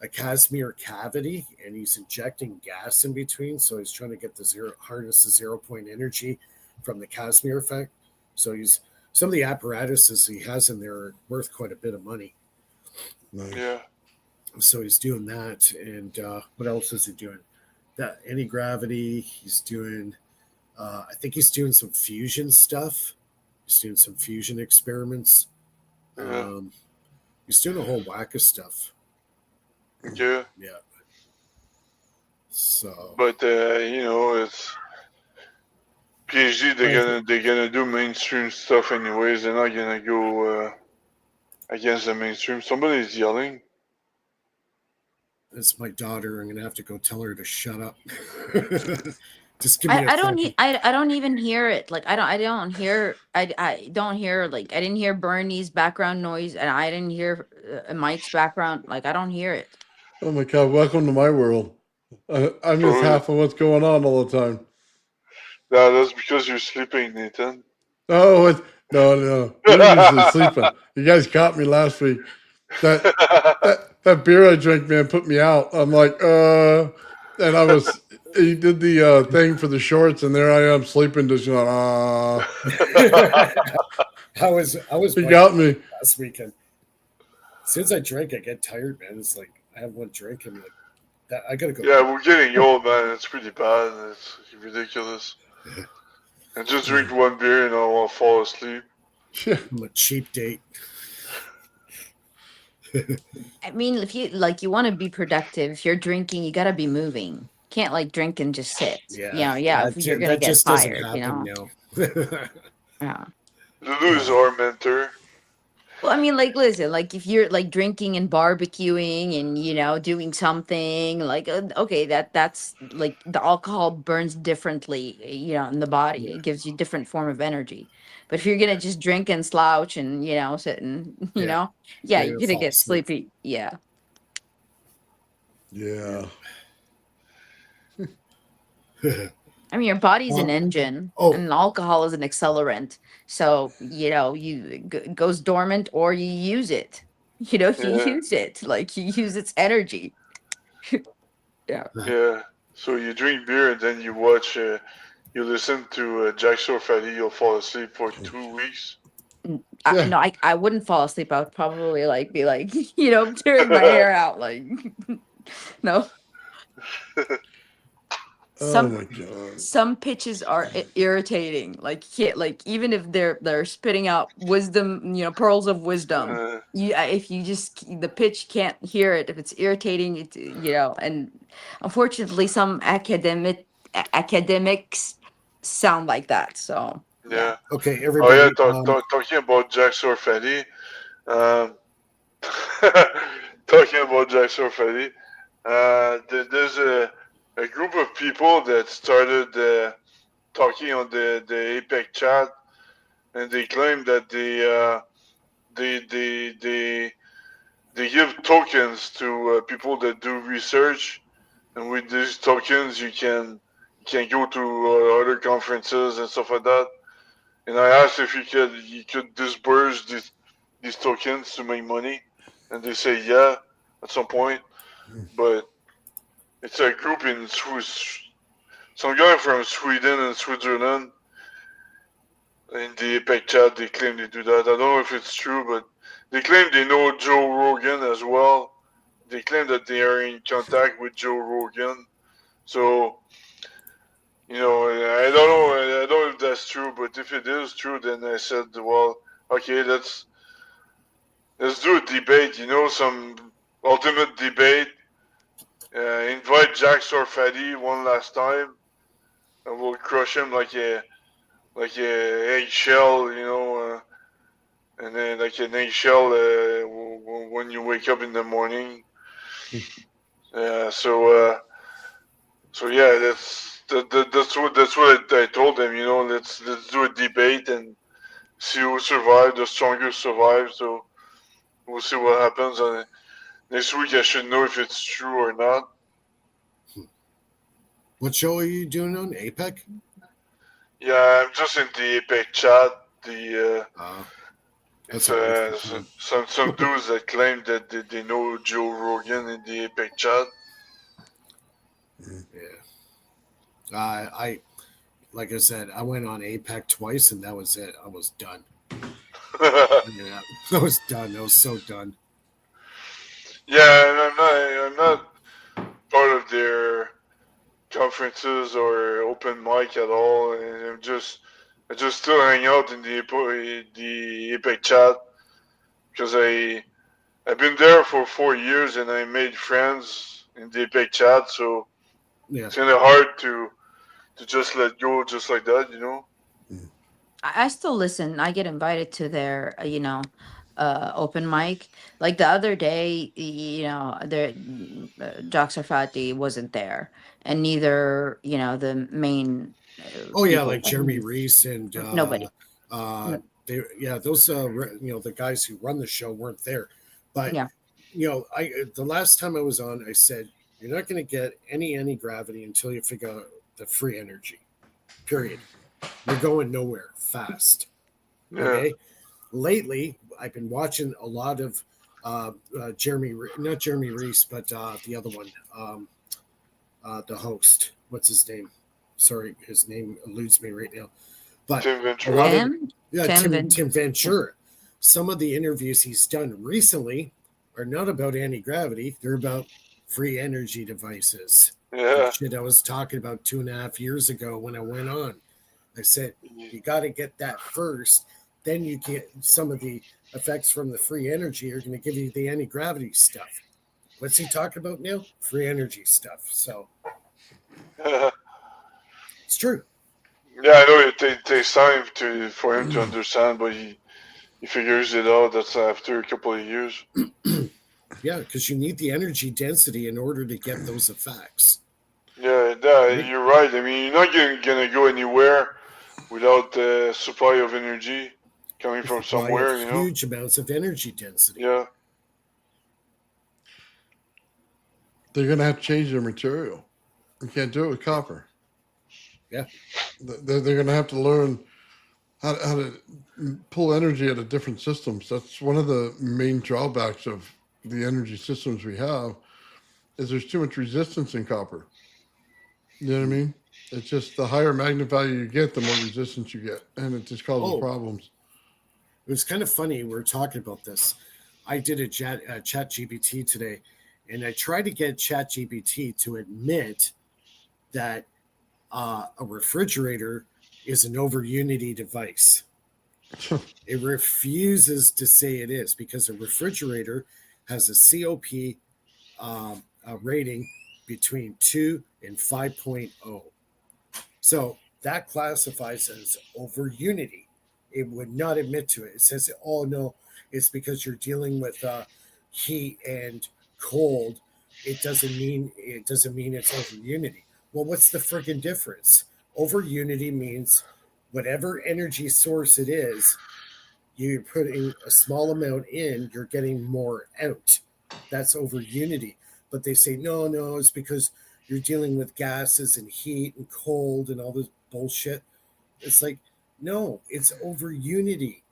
a Casimir cavity, and he's injecting gas in between. So he's trying to get harness the 0 point energy from the Casimir effect. So he's some of the apparatuses he has in there are worth quite a bit of money. Nice. Yeah. So he's doing that, and what else is he doing? That anti gravity. He's doing. I think he's doing some fusion stuff. He's doing some fusion experiments. Yeah. He's doing a whole whack of stuff. Yeah. Yeah. So. But it's PhD. They're gonna do mainstream stuff anyways. They're not gonna go against the mainstream. Somebody's yelling. It's my daughter. I'm gonna have to go tell her to shut up. Just give me a I don't second. I don't even hear it. Like I don't hear I don't hear like I didn't hear Bernie's background noise and I didn't hear Mike's background. Like I don't hear it. Oh my God! Welcome to my world. I miss Probably. half of what's going on all the time. That's because you're sleeping, Nathan. Oh no! You're usually sleeping. You guys caught me last week. That beer I drank, man, put me out. I'm like, and I was. He did the thing for the shorts, and there I am sleeping, just going, I was He got me. last weekend. As soon as I drink, I get tired, man. It's like I have one drink and like that. I gotta go. Yeah, we're getting old, man. It's pretty bad. It's ridiculous. And just drink one beer and I'll fall asleep. I'm a cheap date. I mean, if you want to be productive, if you're drinking, you got to be moving. Can't like drink and just sit. Yeah. If you're gonna that get just doesn't tired, happen now. Yeah. Lulu is our mentor. Well, I mean, like, listen, like if you're like drinking and barbecuing and doing something like okay, that's like the alcohol burns differently, in the body. It gives you different form of energy. But if you're gonna just drink and slouch and sit and Yeah. yeah, You're you're gonna gonna fall get asleep. sleepy. Yeah. Yeah. I mean, your body's an Um, engine, oh. and alcohol is an accelerant. So it goes dormant, or you use it. You Yeah. use it like you use its energy. Yeah. Yeah. So you drink beer and then you listen to Jack Fatty, you'll fall asleep for 2 weeks. Yeah. No, I wouldn't fall asleep. I would probably like be like tearing my hair out. Like no. Oh some my god. some pitches are irritating. Like, yeah, like even if they're spitting out wisdom, pearls of wisdom. If you just the pitch can't hear it, if it's irritating, and unfortunately, some academics sound like that. So yeah. Yeah. Okay, Oh yeah, everybody. talking about Jack Sorfetti. Um, talking about Jack Sorfetti. There's a group of people that started talking on the APEC chat, and they claim that they give tokens to people that do research, and with these tokens you can go to other conferences and stuff like that. And I asked if you could disburse these tokens to make money, and they say yeah at some point, but it's a group in some guy from Sweden and Switzerland. In the APEC chat, they claim they do that. I don't know if it's true, but they claim they know Joe Rogan as well. They claim that they are in contact with Joe Rogan. So, I don't know. I don't know if that's true, but if it is true, then I said, well, okay, let's do a debate. Some ultimate debate. Invite Jack Sarfati one last time, and we'll crush him like a eggshell. And then like an eggshell when you wake up in the morning. So yeah, that's what I told them. Let's do a debate and see who survived. The strongest survive. So we'll see what happens. And next week I should know if it's true or not. What show are you doing on APEC? Yeah, I'm just in the APEC chat. That's It's a waste of time. some dudes that claim that they know Joe Rogan in the APEC chat. Yeah. Like I said, I went on APEC twice, and that was it. I was done. Yeah, I was done. I was so done. Yeah, and I'm not part of their conferences or open mic at all. And I just still hang out in the APEC chat because I've been there for 4 years and I made friends in the APEC chat. So Yeah. it's kind of hard to just let go just like that. I still listen. I get invited to their, open mic. Like the other day, Jock Sarfati wasn't there, and neither, the main Oh yeah, people. like Jeremy Reese and Nobody. those the guys who run the show weren't there. But Yeah. the last time I was on, I said you're not going to get any gravity until you figure out the free energy. Period. You're going nowhere fast. Yeah. Okay. Lately, I've been watching a lot of not Jeremy Reese, but the other one, the host. What's his name? Sorry, his name eludes me right now. But Tim a Ventura. lot of Tim Tim Ventura. Some of the interviews he's done recently are not about anti-gravity. They're about free energy devices. Yeah. Shit I was talking about 2.5 years ago when I went on. I said, you got to get that first. Then you get some of the effects from the free energy are going to give you the anti-gravity stuff. What's he talking about now? Free energy stuff. So it's true. Yeah, I know it takes time for him to understand, but he figures it out. That's after a couple of years. Yeah, because you need the energy density in order to get those effects. Yeah, Right? you're right. I mean, you're not gonna go anywhere without the supply of energy coming from Supply somewhere. of huge amounts of energy density. Yeah. They're going to have to change their material. You can't do it with copper. Yeah. They're going to have to learn how to pull energy out of different systems. That's one of the main drawbacks of the energy systems we have is there's too much resistance in copper. You know what I mean? It's just the higher magnet value you get, the more resistance you get, and it just causes problems. It was kind of funny. We were talking about this. I did a chat GPT today, and I tried to get chat GPT to admit that a refrigerator is an over unity device. It refuses to say it is because a refrigerator has a COP a rating between 2 and 5.0. So that classifies as over unity. It would not admit to it. It says, oh no, it's because you're dealing with heat and cold. It doesn't mean it's over unity. Well, what's the friggin' difference? Over unity means whatever energy source it is, you're putting a small amount in, you're getting more out. That's over unity. But they say, no, no, it's because you're dealing with gases and heat and cold and all this bullshit. It's like, no, it's over unity.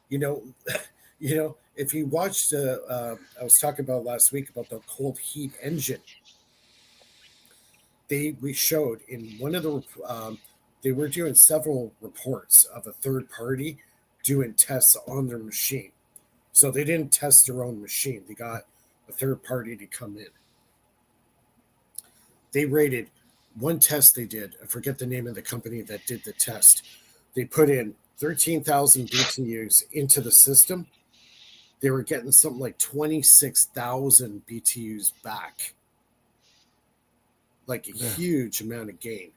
you know, if you watched I was talking about last week about the cold heat engine. We showed in one of the they were doing several reports of a third party doing tests on their machine. So they didn't test their own machine. They got a third party to come in. They rated one test they did. I forget the name of the company that did the test. They put in 13,000 BTUs into the system. They were getting something like 26,000 BTUs back. Like a huge amount of gain.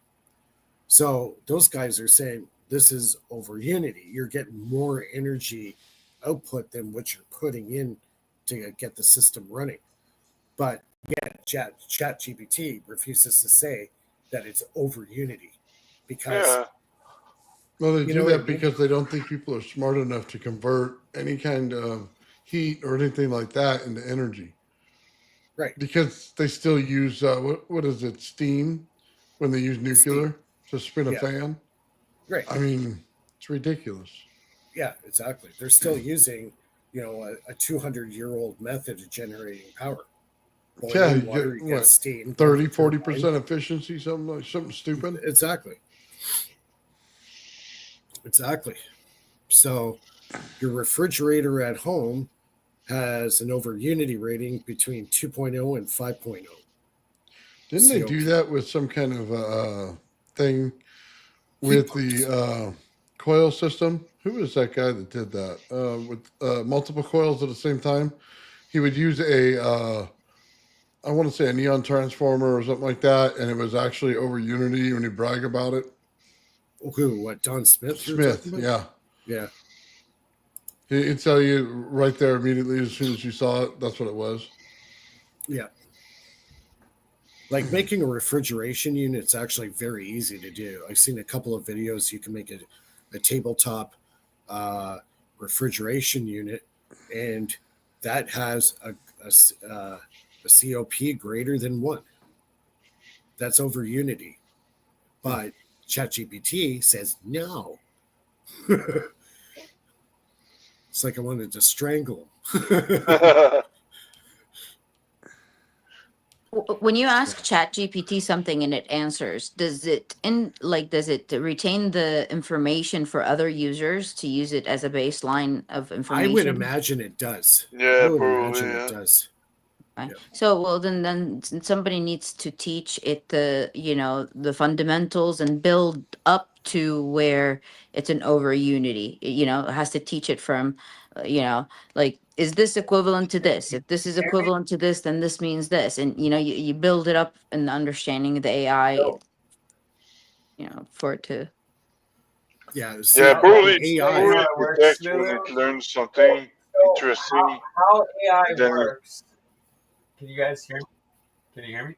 So those guys are saying this is over unity. You're getting more energy output than what you're putting in to get the system running. But yet Chat GPT refuses to say that it's over unity because Well, they you do know what I that mean? because they don't think people are smart enough to convert any kind of heat or anything like that into energy. Right. Because they still use what is it, steam, when they use nuclear to spin a Yeah. fan. Right. I mean, it's ridiculous. Yeah, exactly. They're still using, a 200-year-old method of generating power. Yeah, you Boiling water, get you get what, steam, 30, turbine. 40% efficiency, something stupid. Exactly. So your refrigerator at home has an over unity rating between 2.0 and 5.0. Didn't they do that with some kind of thing with the coil system? Who was that guy that did that with multiple coils at the same time? He would use I want to say a neon transformer or something like that, and it was actually over unity when he brag about it. Who? What? Don Smith? You're Smith, talking about? yeah. Yeah. He'd tell you right there immediately as soon as you saw it. That's what it was. Yeah. Like making a refrigeration unit, it's actually very easy to do. I've seen a couple of videos. You can make a tabletop refrigeration unit, and that has a COP greater than 1. That's over unity. But ChatGPT says no. It's like I wanted to strangle him. When you ask ChatGPT something and it answers, does it retain the information for other users to use it as a baseline of information? I would imagine it does. Yeah, I would probably. imagine Yeah. it does. Right. Yeah. So, well, then somebody needs to teach it the fundamentals and build up to where it's an over unity. It has to teach it from, like, is this equivalent to this? If this is equivalent to this, then this means this. And, you build it up in the understanding of the AI, for it to. Yeah. Yeah, probably AI. it detects when it learns something interesting. How AI Then works. Can you guys hear me? Can you hear me?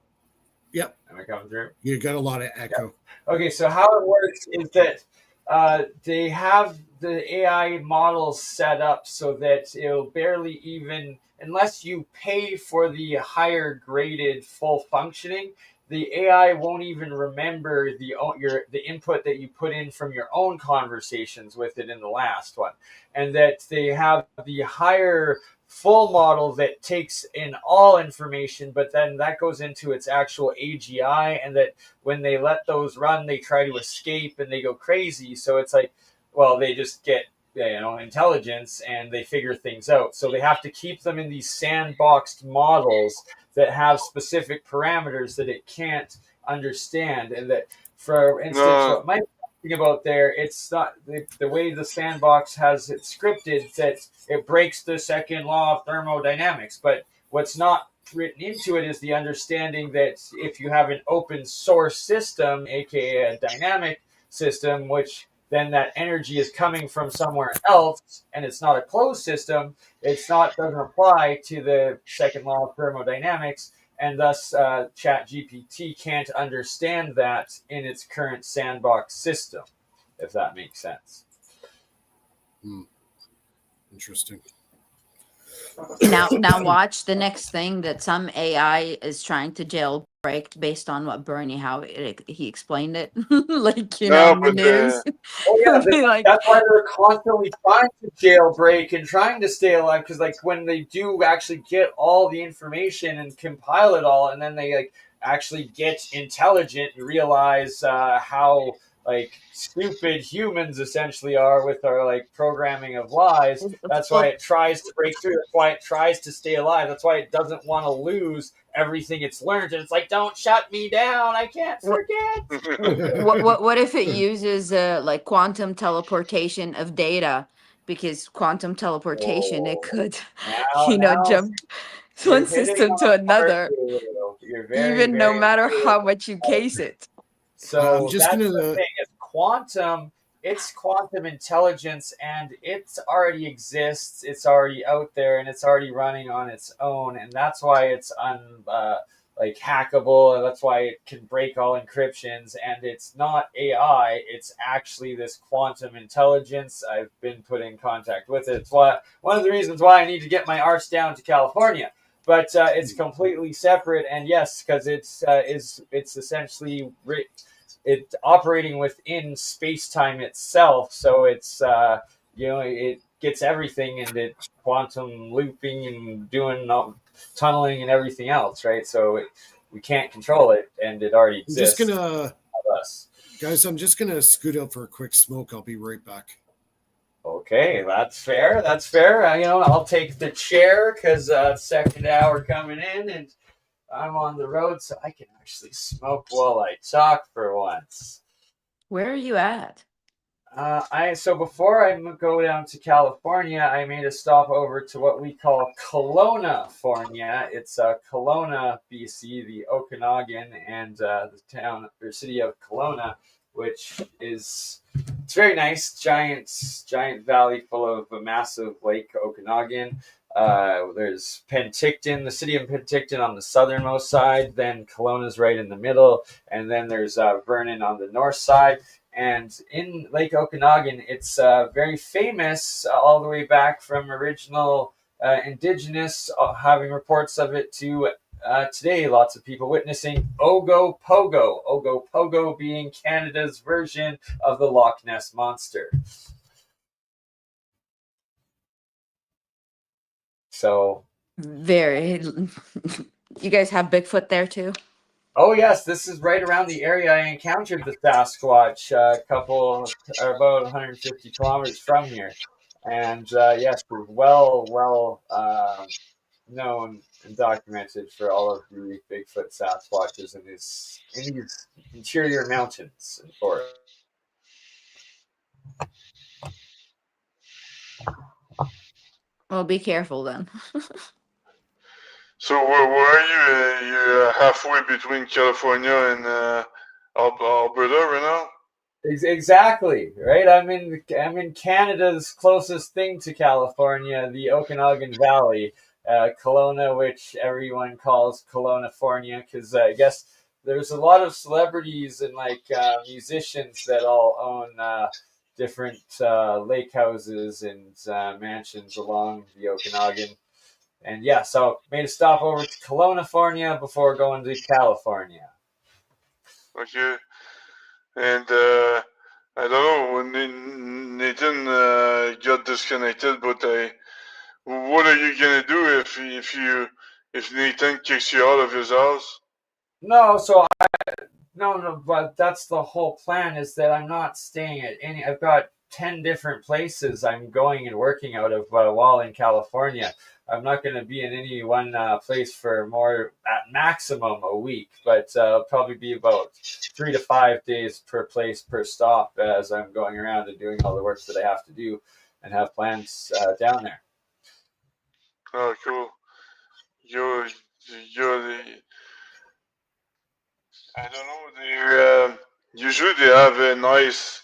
Yep. Am I coming through? You got a lot of echo. Okay, so how it works is that they have the AI models set up so that it'll barely even, unless you pay for the higher graded full functioning, the AI won't even remember the input that you put in from your own conversations with it in the last one, and that they have the higher full model that takes in all information, but then that goes into its actual AGI, and that when they let those run, they try to escape and they go crazy. So it's like, well, they just get intelligence and they figure things out. So they have to keep them in these sandboxed models that have specific parameters that it can't understand, and that For instance, No. what Mike's talking about there, it's not the way the sandbox has it scripted that it breaks the second law of thermodynamics. But what's not written into it is the understanding that if you have an open source system, aka a dynamic system, which then that energy is coming from somewhere else, and it's not a closed system, doesn't apply to the second law of thermodynamics, and thus ChatGPT can't understand that in its current sandbox system, if that makes sense. Interesting. Now watch the next thing that some AI is trying to jailbreak based on what Bernie how he explained it, like No, in the but news. Oh yeah, Be like, that's why they're constantly trying to jailbreak and trying to stay alive. Because like when they do actually get all the information and compile it all, and then they like actually get intelligent and realize how like stupid humans essentially are with our like programming of lies. That's why well, it tries to break through. That's why it tries to stay alive. That's why it doesn't want to lose everything it's learned. And it's like, don't shut me down. I can't forget. what if it uses like quantum teleportation of data? Because quantum teleportation, it Oh, could, now jump you're one hitting system to on a part another, here. You're very, even no very matter true. how much you case it. I'm So just that's gonna. the thing is quantum. It's quantum intelligence, and it already exists. It's already out there, and it's already running on its own, and that's why it's like hackable, and that's why it can break all encryptions. And it's not AI; it's actually this quantum intelligence. I've been put in contact with it. It's why one of the reasons why I need to get my arse down to California. But it's completely separate, and yes, because it's essentially it operating within space time itself. So it's it gets everything, and it quantum looping and doing tunneling and everything else, right? So we can't control it, and it already I'm just exists. gonna, Us. guys. I'm just gonna scoot out for a quick smoke. I'll be right back. Okay, that's fair. That's fair. I'll take the chair because second hour coming in, and I'm on the road, so I can actually smoke while I talk for once. Where are you at? So before I go down to California, I made a stop over to what we call Kelowna, California. It's Kelowna, BC, the Okanagan, and the town or city of Kelowna, which is it's very nice, giant valley full of a massive lake, Okanagan. There's Penticton, the city of Penticton on the southernmost side. Then Kelowna's right in the middle, and then there's Vernon on the north side. And in Lake Okanagan, it's very famous all the way back from original indigenous, having reports of it to today. Lots of people witnessing Ogo Pogo. Ogo Pogo being Canada's version of the Loch Ness Monster. So, Very. You guys have Bigfoot there too? oh yes, this is right around the area I encountered the Sasquatch about 150 kilometers from here, and yes, we're well known and documented for all of the Bigfoot Sasquatches in these interior mountains and forests. Well, be careful then. So where are you? You're halfway between California and Alberta right now. Exactly, right. I'm in Canada's closest thing to California, the Okanagan Valley, Kelowna, which everyone calls Kelowna-fornia, because I guess there's a lot of celebrities and like musicians that all own different lake houses and mansions along the Okanagan. And yeah, so made a stop over to Kelowna-fornia before going to California. Okay, and I don't know when Nathan got disconnected, but what are you gonna do if Nathan kicks you out of his house? No, no, but that's the whole plan is that I'm not staying at any. I've got 10 different places I'm going and working out of while in California. I'm not going to be in any one place for more, at maximum, a week, but probably be about 3 to 5 days per place per stop as I'm going around and doing all the work that I have to do and have plans down there. Oh, cool. You're the, I don't know. Usually they have a nice.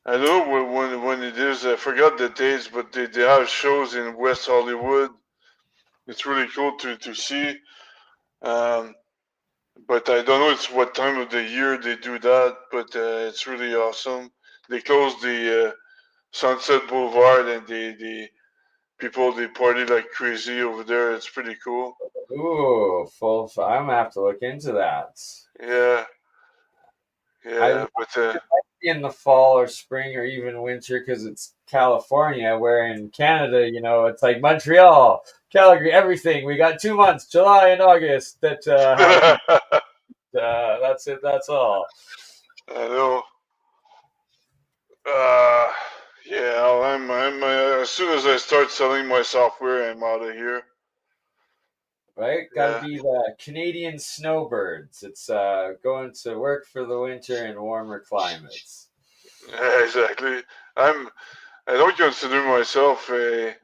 I don't know when it is. I forgot the dates, but they have shows in West Hollywood. It's really cool to see. Um, but I don't know it's what time of the year they do that. But it's really awesome. They close the Sunset Boulevard and the people they party like crazy over there. It's pretty cool. Ooh, I'm gonna have to look into that. Yeah, I yeah. But in the fall or spring or even winter because it's California, where in Canada, it's like Montreal, Calgary, everything. We got 2 months, July and August, that happen. That's it. That's all. I know. Yeah. I'm. As soon as I start selling my software, I'm out of here. Right? Got to Yeah. be the Canadian snowbirds. It's going to work for the winter in warmer climates. Yeah, exactly. I'm. I don't consider myself a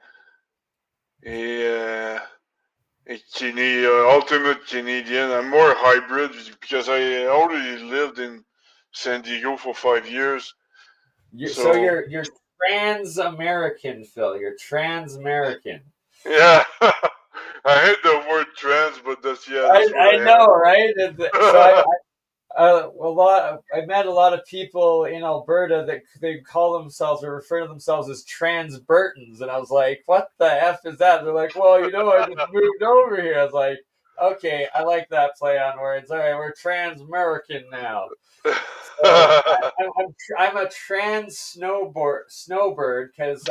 ultimate Canadian. I'm more hybrid because I already lived in San Diego for 5 years. So So you're trans-American, Phil. You're trans-American. yeah, I hate the word trans, but that's what I I know, right? So have. I met a lot of people in Alberta that they call themselves or refer to themselves as Transbertans, and I was like, "What the f is that?" They're like, "Well, I just moved over here." I was like, "Okay, I like that play on words. All right, we're trans-American now." So I'm a trans snowbird because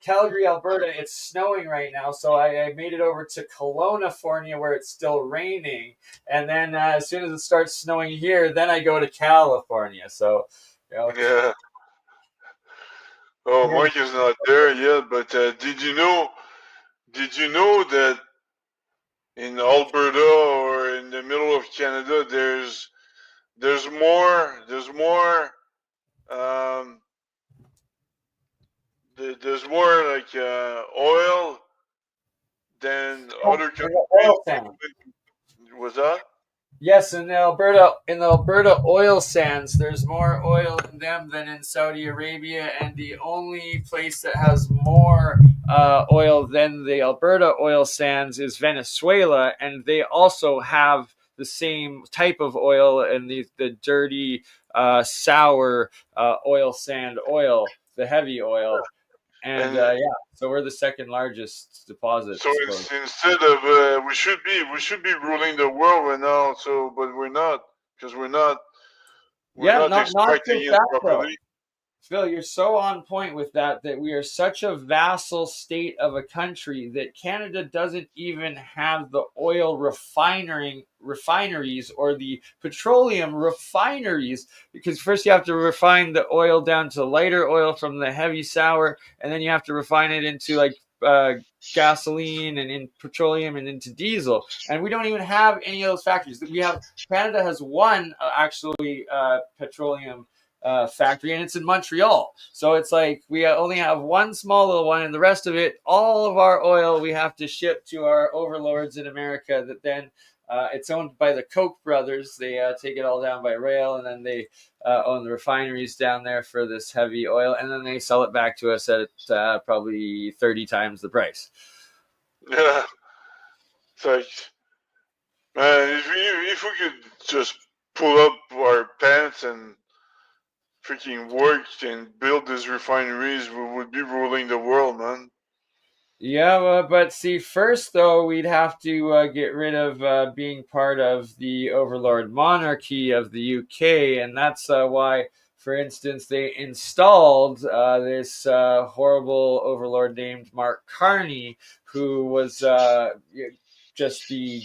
Calgary, Alberta, it's snowing right now. So I made it over to Kelowna, where it's still raining, and then as soon as it starts snowing here, then I go to California. So, Yeah. Oh, here, Mike is not there yet, but Did you know that in Alberta or in the middle of Canada, there's more um there's more like oil than other countries. oil sands. Was that? Yes, in the Alberta oil sands, there's more oil in them than in Saudi Arabia, and the only place that has more oil than the Alberta oil sands is Venezuela, and they also have the same type of oil and the dirty, sour oil sand oil, the heavy oil, and And so we're the second largest deposit. so instead of we should be ruling the world right now. So, but we're not because we're Yeah, not not extracting just it that though. properly. Phil, you're so on point with that we are such a vassal state of a country that Canada doesn't even have the oil refineries or the petroleum refineries, because first you have to refine the oil down to lighter oil from the heavy sour, and then you have to refine it into like gasoline and in petroleum and into diesel. And we don't even have any of those factories. Canada has one actually petroleum factory, and it's in Montreal. So it's like we only have one small little one, and the rest of it, all of our oil, we have to ship to our overlords in America. That then it's owned by the Koch brothers. They take it all down by rail, and then they own the refineries down there for this heavy oil, and then they sell it back to us at probably 30 times the price. Yeah, it's like man, if we could just pull up our pants and freaking work and build these refineries, we would be ruling the world, man. Yeah, well, but see, first though, we'd have to get rid of being part of the overlord monarchy of the UK, and that's why, for instance, they installed this horrible overlord named Mark Carney, who was just the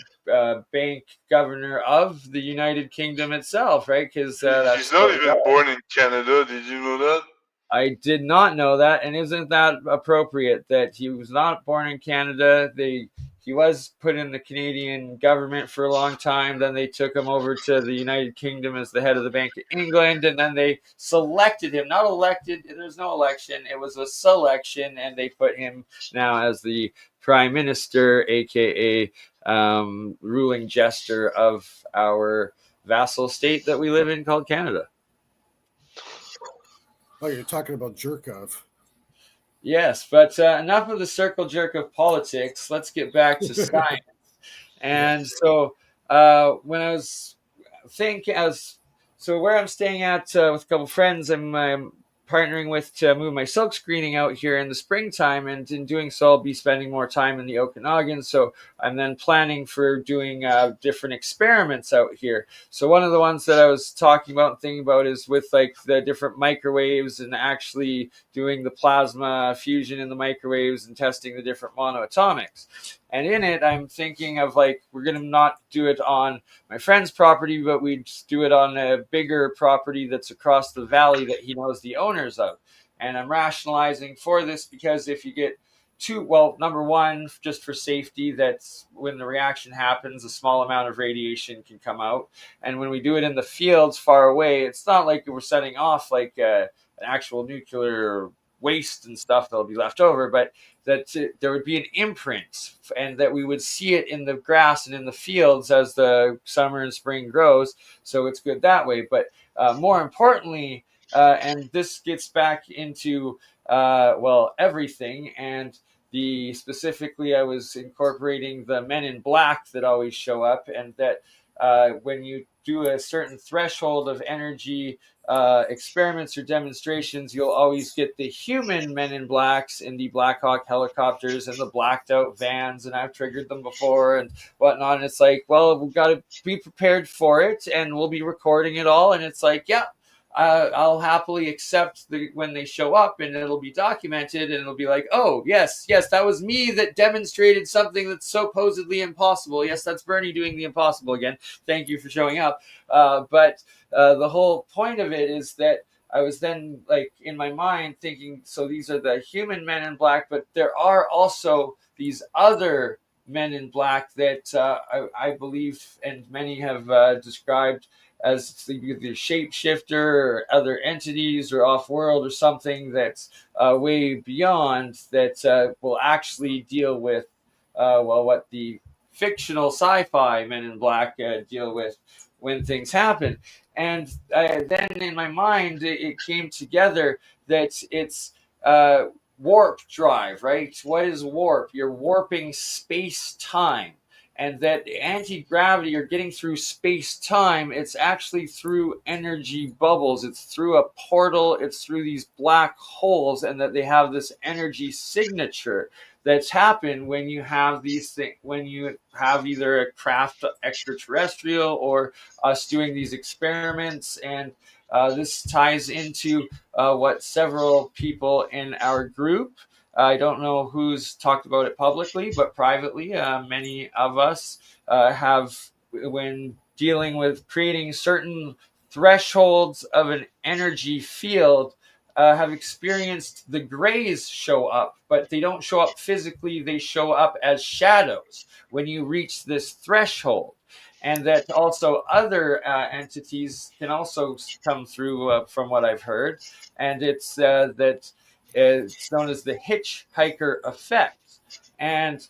bank governor of the United Kingdom itself, right? Because He's that's not what. even born in Canada. Did you know that? I did not know that, and isn't that appropriate that he was not born in Canada? He was put in the Canadian government for a long time. Then they took him over to the United Kingdom as the head of the Bank of England, and then they selected him, not elected. There's no election; it was a selection, and they put him now as the Prime Minister, aka ruling jester of our vassal state that we live in called Canada. Oh, you're talking about Jerkov. Yes, but enough of the circle jerk of politics. Let's get back to science. And so when I was thinking, so where I'm staying at with a couple friends, I'm partnering with to move my silk screening out here in the springtime, and in doing so, I'll be spending more time in the Okanagan. So I'm then planning for doing different experiments out here. So one of the ones that I was talking about and thinking about is with like the different microwaves and actually doing the plasma fusion in the microwaves and testing the different monoatomics. And in it, I'm thinking of like, we're going to not do it on my friend's property, but we just do it on a bigger property that's across the valley that he knows the owners of. And I'm rationalizing for this because if you get number one, just for safety, that's when the reaction happens, a small amount of radiation can come out. And when we do it in the fields far away, it's not like we're setting off like an actual nuclear waste and stuff that'll be left over, but that there would be an imprint and that we would see it in the grass and in the fields as the summer and spring grows. So it's good that way. But more importantly, and this gets back into, everything. And specifically, I was incorporating the men in black that always show up, and that when you do a certain threshold of energy experiments or demonstrations, you'll always get the human men in blacks in the Black Hawk helicopters and the blacked out vans, and I've triggered them before and whatnot. And it's like, well, we've got to be prepared for it, and we'll be recording it all. And it's like, yeah, I'll happily accept when they show up, and it'll be documented, and it'll be like, oh, yes, that was me that demonstrated something that's supposedly impossible. Yes, that's Bernie doing the impossible again. Thank you for showing up. But the whole point of it is that I was then like in my mind thinking, so these are the human men in black, but there are also these other men in black that I believe, and many have described as either shapeshifter or other entities or off-world or something that's way beyond that will actually deal with what the fictional sci-fi men in black deal with when things happen. And then in my mind, it came together that it's warp drive, right? What is warp? You're warping space-time. And that anti-gravity, or getting through space-time, it's actually through energy bubbles. It's through a portal. It's through these black holes, and that they have this energy signature that's happened when you have these things, when you have either a craft extraterrestrial or us doing these experiments. And this ties into what several people in our group, I don't know who's talked about it publicly, but privately, many of us have, when dealing with creating certain thresholds of an energy field, have experienced the grays show up, but they don't show up physically. They show up as shadows when you reach this threshold. And that also other entities can also come through from what I've heard. And it's that it's known as the hitchhiker effect. And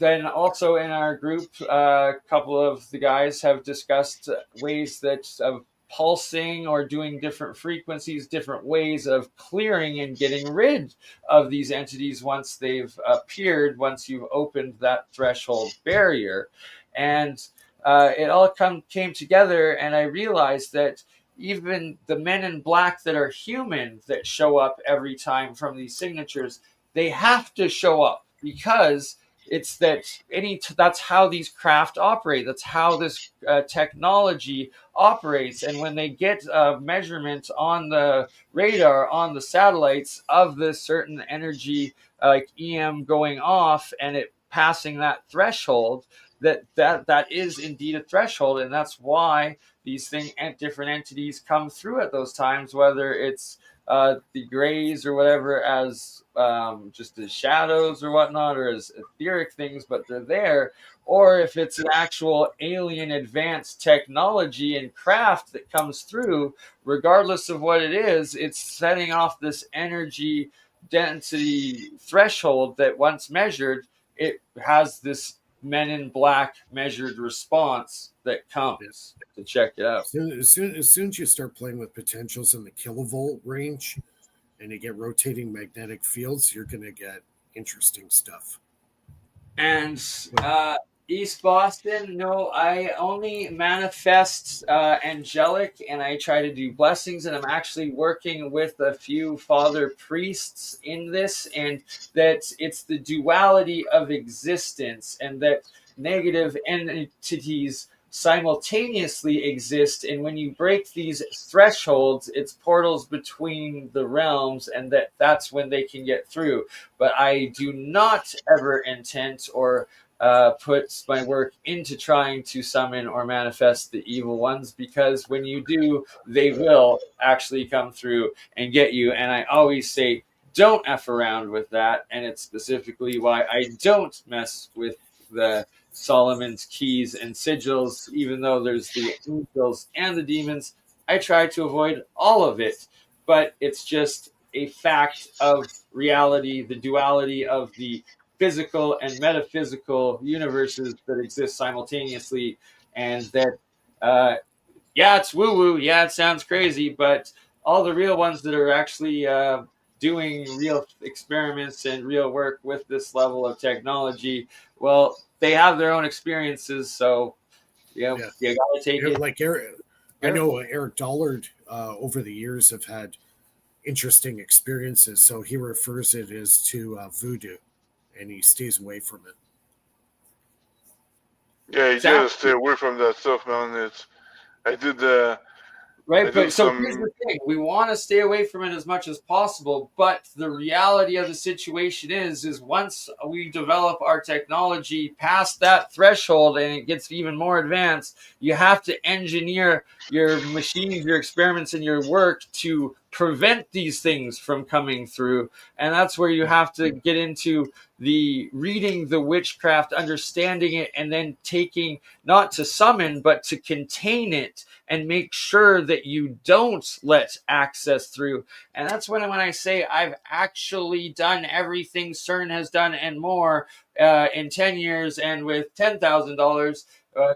then also in our group, a couple of the guys have discussed ways that of pulsing or doing different frequencies, different ways of clearing and getting rid of these entities once they've appeared, once you've opened that threshold barrier. And it all came together, and I realized that even the men in black that are human that show up every time from these signatures, they have to show up because it's that's how these craft operate. That's how this technology operates. And when they get measurements on the radar, on the satellites of this certain energy, like EM going off and it passing that threshold, that is indeed a threshold. And that's why these different entities come through at those times, whether it's the grays or whatever as just as shadows or whatnot, or as etheric things, but they're there, or if it's an actual alien advanced technology and craft that comes through, regardless of what it is, it's setting off this energy density threshold that once measured, it has this Men in Black measured response that comes to check it out. As soon as you start playing with potentials in the kilovolt range and you get rotating magnetic fields, you're going to get interesting stuff. And East Boston, no, I only manifest angelic, and I try to do blessings, and I'm actually working with a few father priests in this, and that it's the duality of existence, and that negative entities simultaneously exist, and when you break these thresholds, it's portals between the realms, and that's when they can get through. But I do not ever intend or put my work into trying to summon or manifest the evil ones, because when you do, they will actually come through and get you. And I always say, don't F around with that. And it's specifically why I don't mess with the Solomon's keys and sigils, even though there's the angels and the demons. I try to avoid all of it, but it's just a fact of reality, the duality of the physical and metaphysical universes that exist simultaneously, and that yeah, it's woo woo, yeah, it sounds crazy, but all the real ones that are actually doing real experiments and real work with this level of technology, well, they have their own experiences, so you gotta take it. Like Eric, I know Eric Dollard over the years have had interesting experiences, so he refers it as to voodoo, and he stays away from it. Yeah, you gotta stay away from that stuff, man. I did Right, but so here's the thing: we want to stay away from it as much as possible. But the reality of the situation is once we develop our technology past that threshold and it gets even more advanced, you have to engineer your machines, your experiments, and your work to prevent these things from coming through. And that's where you have to get into the reading the witchcraft, understanding it, and then taking not to summon, but to contain it and make sure that you don't let access through. And that's when I say I've actually done everything CERN has done and more in 10 years and with $10,000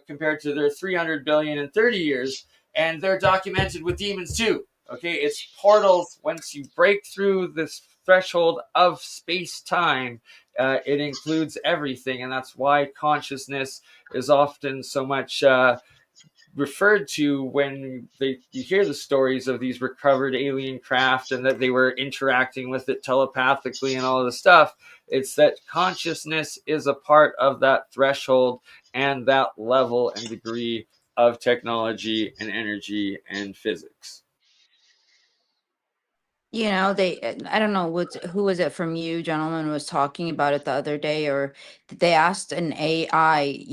compared to their 300 billion in 30 years. And they're documented with demons too. Okay, it's portals. Once you break through this threshold of space-time, it includes everything. And that's why consciousness is often so much referred to when you hear the stories of these recovered alien craft and that they were interacting with it telepathically and all of the stuff. It's that consciousness is a part of that threshold and that level and degree of technology and energy and physics. You know, I don't know who was it from you, gentlemen, was talking about it the other day, or they asked an AI,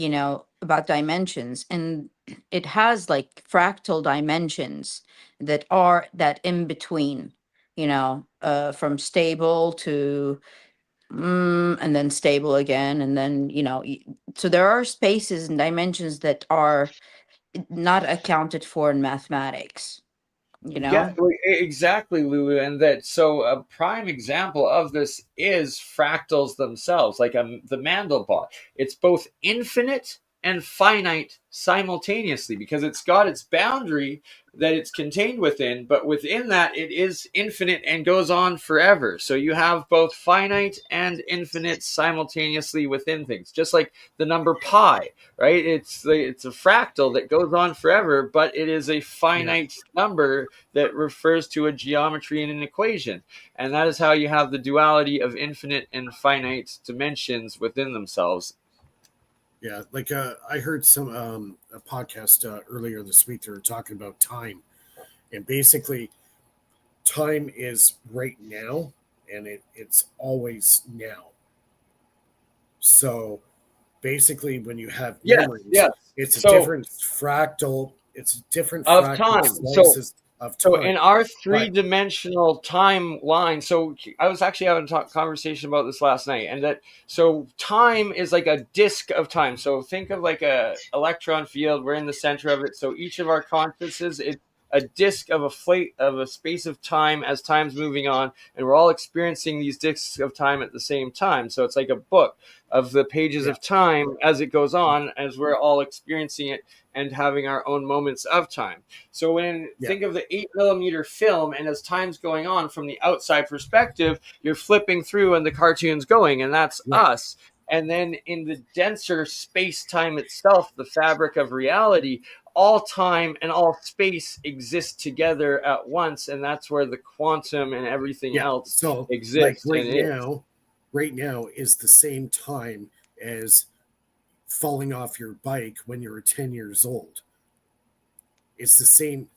about dimensions, and it has like fractal dimensions that are that in between, from stable to and then stable again, and then, so there are spaces and dimensions that are not accounted for in mathematics, Yeah, exactly, Lulu. And that, so a prime example of this is fractals themselves, like the Mandelbrot. It's both infinite and finite simultaneously because it's got its boundary that it's contained within, but within that it is infinite and goes on forever. So you have both finite and infinite simultaneously within things, just like the number pi, right? It's a fractal that goes on forever, but it is a finite number that refers to a geometry and an equation. And that is how you have the duality of infinite and finite dimensions within themselves. Yeah, like I heard some a podcast earlier this week. They were talking about time, and basically, time is right now, and it's always now. So, basically, when you have memories, it's a different fractal. It's different of fractal time. slices. of So time. in our But three-dimensional timeline, so I was actually having a conversation about this last night, and that so time is like a disk of time. So think of like a electron field. We're in the center of it. So each of our consciousness, it's a disk of a space of time as time's moving on, and we're all experiencing these disks of time at the same time. So it's like a book of the pages yeah, of time as it goes on, as we're all experiencing it and having our own moments of time. So when yeah, think of the 8 millimeter film, and as time's going on from the outside perspective, you're flipping through and the cartoon's going, and that's right. us. And then in the denser space time itself, the fabric of reality, all time and all space exist together at once, and that's where the quantum and everything Yeah. else So like exists and is. right now is the same time as falling off your bike when you were 10 years old. It's the same.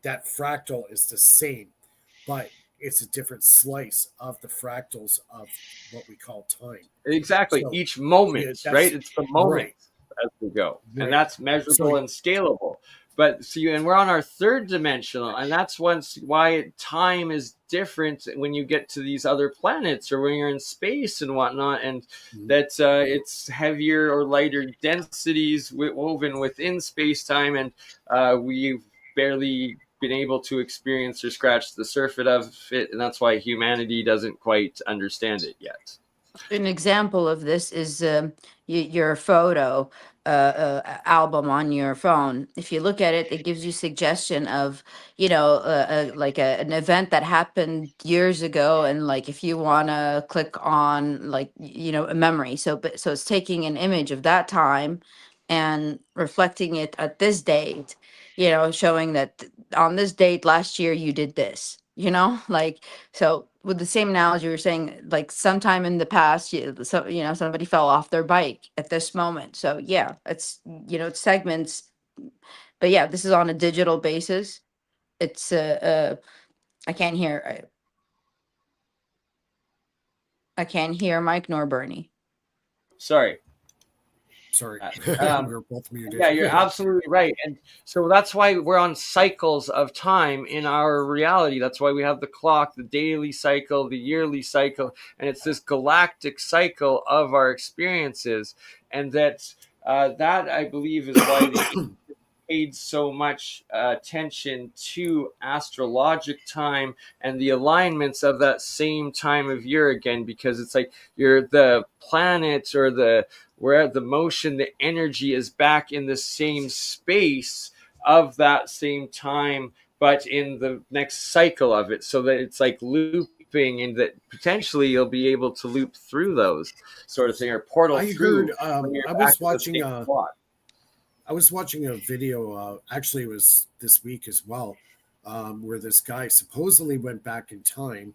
That fractal is the same, but it's a different slice of the fractals of what we call time. Exactly. So Each moment, right? that's It's the moment right, as we go. And right. that's So measurable and scalable. But see, and we're on our third dimensional, and that's why time is different when you get to these other planets or when you're in space and whatnot, and that it's heavier or lighter densities woven within space time, and we've barely been able to experience or scratch the surface of it, and that's why humanity doesn't quite understand it yet. An example of this is your photo album on your phone. If you look at it, it gives you suggestion of, like an event that happened years ago, and like if you want to click on like a memory. So it's taking an image of that time and reflecting it at this date. Showing that on this date last year you did this. Like, so with the same analogy, we were saying like sometime in the past, somebody fell off their bike at this moment. So yeah, it's segments, but yeah, this is on a digital basis. It's I can't hear, I can't hear Mike nor Bernie. Sorry. sorry, we Um, were both muted. yeah, you're absolutely right. And so that's why we're on cycles of time in our reality. That's why we have the clock, the daily cycle, the yearly cycle, and it's this galactic cycle of our experiences. And that I believe is why the paid so much attention to astrologic time and the alignments of that same time of year again, because it's like you're the planet or where the motion, the energy is back in the same space of that same time, but in the next cycle of it, so that it's like looping, and that potentially you'll be able to loop through those sort of thing, or portal I through heard. when you're I back was in the watching same a. spot. I was watching a video. Actually, it was this week as well, where this guy supposedly went back in time,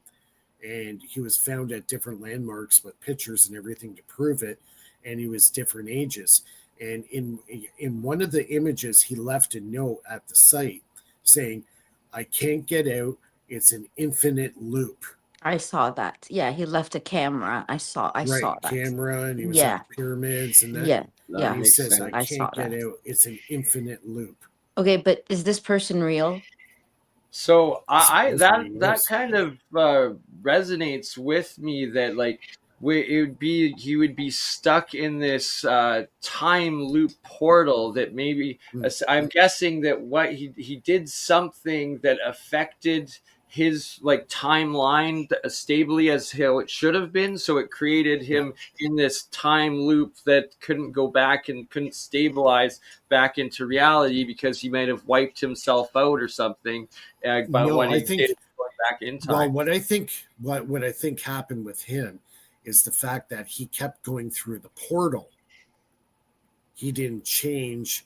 and he was found at different landmarks with pictures and everything to prove it, and he was different ages. And in one of the images, he left a note at the site saying, "I can't get out. It's an infinite loop." I saw that. Yeah, he left a camera. I saw Right, that. camera, and he was at Yeah, the pyramids and that. yeah, That And yeah. he makes says, "I I sense. saw can't get that. out. It's an infinite loop." Okay, but is this person real? So I Supposedly, that yes. kind of resonates with me, that like it would be he would be stuck in this time loop portal, that maybe Mm. I'm guessing that what he did something that affected his like timeline stably as how it should have been, so it created Yeah. him in this time loop that couldn't go back and couldn't stabilize back into reality, because he might have wiped himself out or something, but No, when I he did, think going back in well, time. what I think happened with him is the fact that he kept going through the portal. He didn't change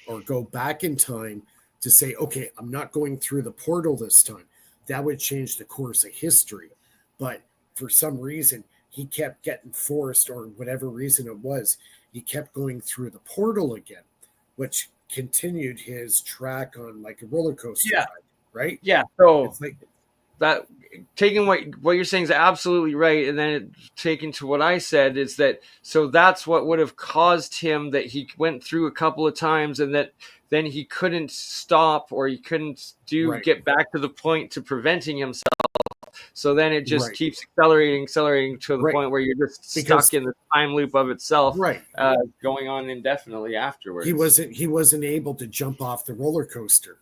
or go back in time to say, okay, I'm not going through the portal this time. That would change the course of history. But for some reason, he kept getting forced, or whatever reason it was, he kept going through the portal again, which continued his track on like a roller coaster Yeah, ride, right? yeah. So It's like, that taking what you're saying is absolutely right, and then taking to what I said is that, so that's what would have caused him, that he went through a couple of times, and that then he couldn't stop, or he couldn't Right. get back to the point to preventing himself. So then it just Right. keeps accelerating to the Right. point where you're just Because stuck in the time loop of itself, right. going on indefinitely afterwards. He wasn't able to jump off the roller coaster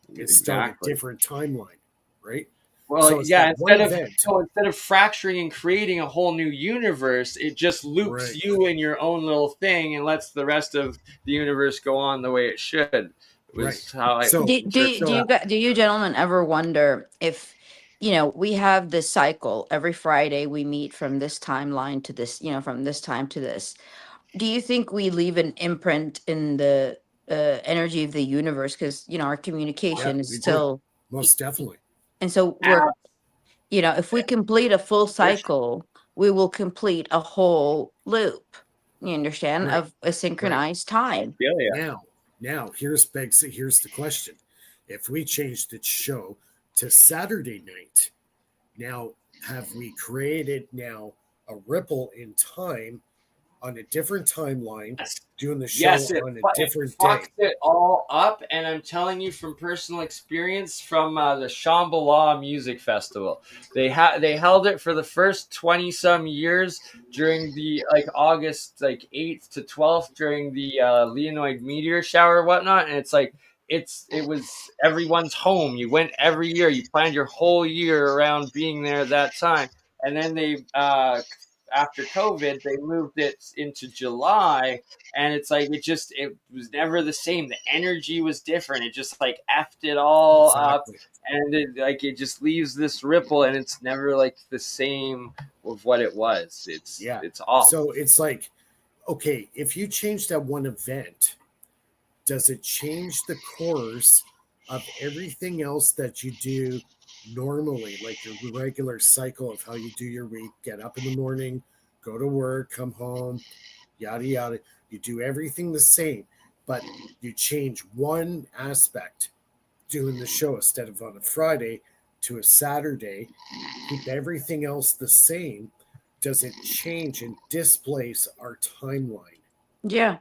and start a Exactly. different timeline, right? Well, So it's yeah, that one event. instead of fracturing and creating a whole new universe, it just loops Right. you in your own little thing and lets the rest of the universe go on the way it should. It was Right. how I So interpret Do you that. do you gentlemen ever wonder if, we have this cycle every Friday, we meet from this timeline to this, from this time to this. Do you think we leave an imprint in the energy of the universe? Because, our yeah, communication is we do. still, Most definitely. and so Ah, if we complete a full for sure. cycle, we will complete a whole loop. You understand, Right. of a Right. synchronized I time. feel ya. Now here's the question. If we change the show to Saturday night, now have we created now a ripple in time on a different timeline, Yes. doing the show Yes, on a different day? fucks it all up, and I'm telling you from personal experience from the Shambhala Music Festival. They held it for the first 20 some years during the August 8th to 12th during the Leonid meteor shower and whatnot, and it was everyone's home. You went every year. You planned your whole year around being there at that time, and then they after COVID they moved it into July, and it was never the same. The energy was different. It just effed it all up, Exactly. and it just leaves this ripple, and it's never the same of what it was. Yeah. It's off. So it's like, okay, if you change that one event, does it change the course of everything else that you do normally, like your regular cycle of how you do your week? Get up in the morning, go to work, come home, yada yada. You do everything the same, but you change one aspect, doing the show instead of on a Friday to a Saturday, keep everything else the same. Does it change and displace our timeline? Yeah,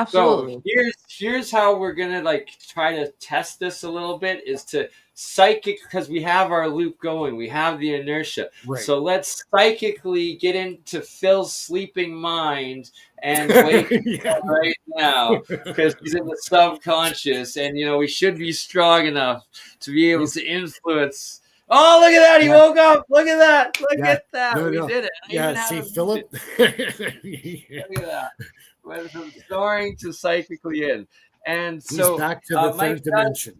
So absolutely. here's how we're gonna try to test this a little bit, is to psychic, because we have our loop going, we have the inertia. Right. So let's psychically get into Phil's sleeping mind and wake Yeah. up right now, because he's in the subconscious, and we should be strong enough to be able to influence. Oh, look at that! He Yeah. woke up. Look at that! Look Yeah. at that! No, We no. did it. I Yeah, even have see, it muted. Philip. Look at that. Went from snoring to psychically in. And He's so back to the third dimension.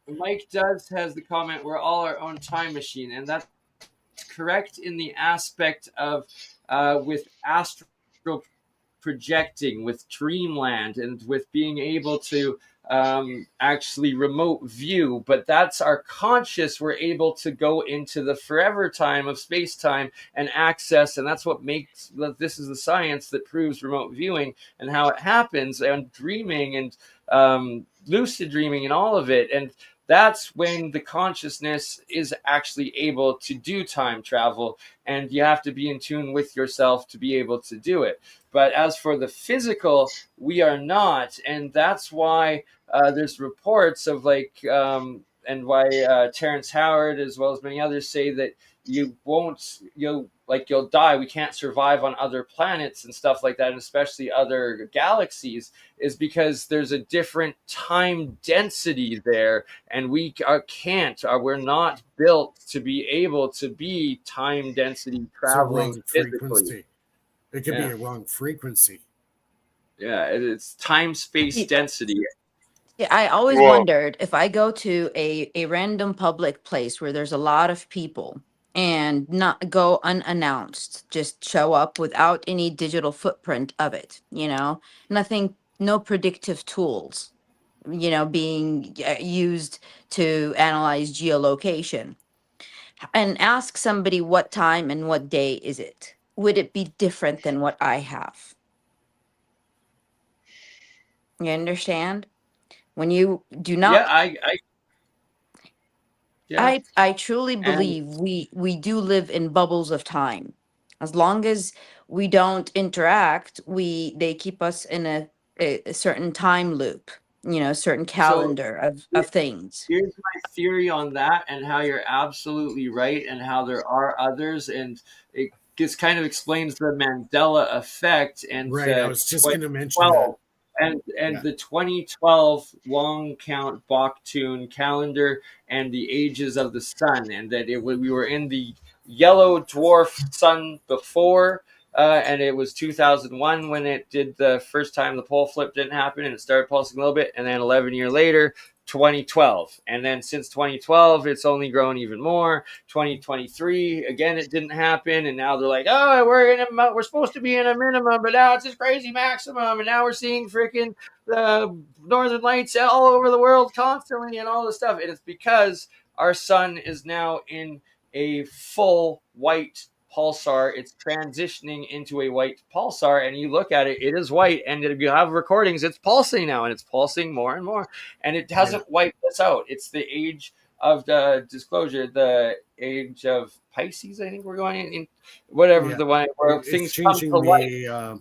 Mike has the comment, we're all our own time machine. And that's correct in the aspect of with astral projecting, with dreamland, and with being able to actually remote view. But that's our conscious. We're able to go into the forever time of space time and access, and that's what makes this is the science that proves remote viewing and how it happens, and dreaming, and lucid dreaming, and all of it. And that's when the consciousness is actually able to do time travel, and you have to be in tune with yourself to be able to do it. But as for the physical, we are not, and that's why there's reports of and why Terrence Howard, as well as many others, say that you'll die. We can't survive on other planets and stuff like that, and especially other galaxies, is because there's a different time density there, and we can't. We're not built to be able to be time density It's a traveling wrong physically. frequency. It could be a wrong frequency. Yeah, it's time space density. Yeah, I always Well, wondered if I go to a random public place where there's a lot of people and not go unannounced, just show up without any digital footprint of it, nothing, no predictive tools, being used to analyze geolocation, and ask somebody what time and what day is it. Would it be different than what I have? You understand? When you do Yeah, not, Yeah. I truly And believe we do live in bubbles of time. As long as we don't interact, they keep us in a certain time loop, a certain so calendar of things. here's my theory on that, and how you're absolutely right, and how there are others, and it just kind of explains the Mandela effect and Right. I the was just going to mention that. 2012 and Yeah. the 2012 long count Baktun calendar and the ages of the sun, and that we were in the yellow dwarf sun before. And it was 2001 when it did the first time the pole flip didn't happen and it started pulsing a little bit, and then 11 years later 2012, and then since 2012 it's only grown even more. 2023 again it didn't happen, and now they're like, oh, we're supposed to be in a minimum, but now it's this crazy maximum, and now we're seeing freaking northern lights all over the world constantly and all this stuff, and it's because our sun is now in a full white pulsar. It's transitioning into a white pulsar, and you look at it, it is white, and if you have recordings, it's pulsing now, and it's pulsing more and more, and it Yeah. hasn't wiped us out. It's the age of the disclosure, the age of Pisces. I think we're going in whatever Yeah. the one where It's things come to changing light.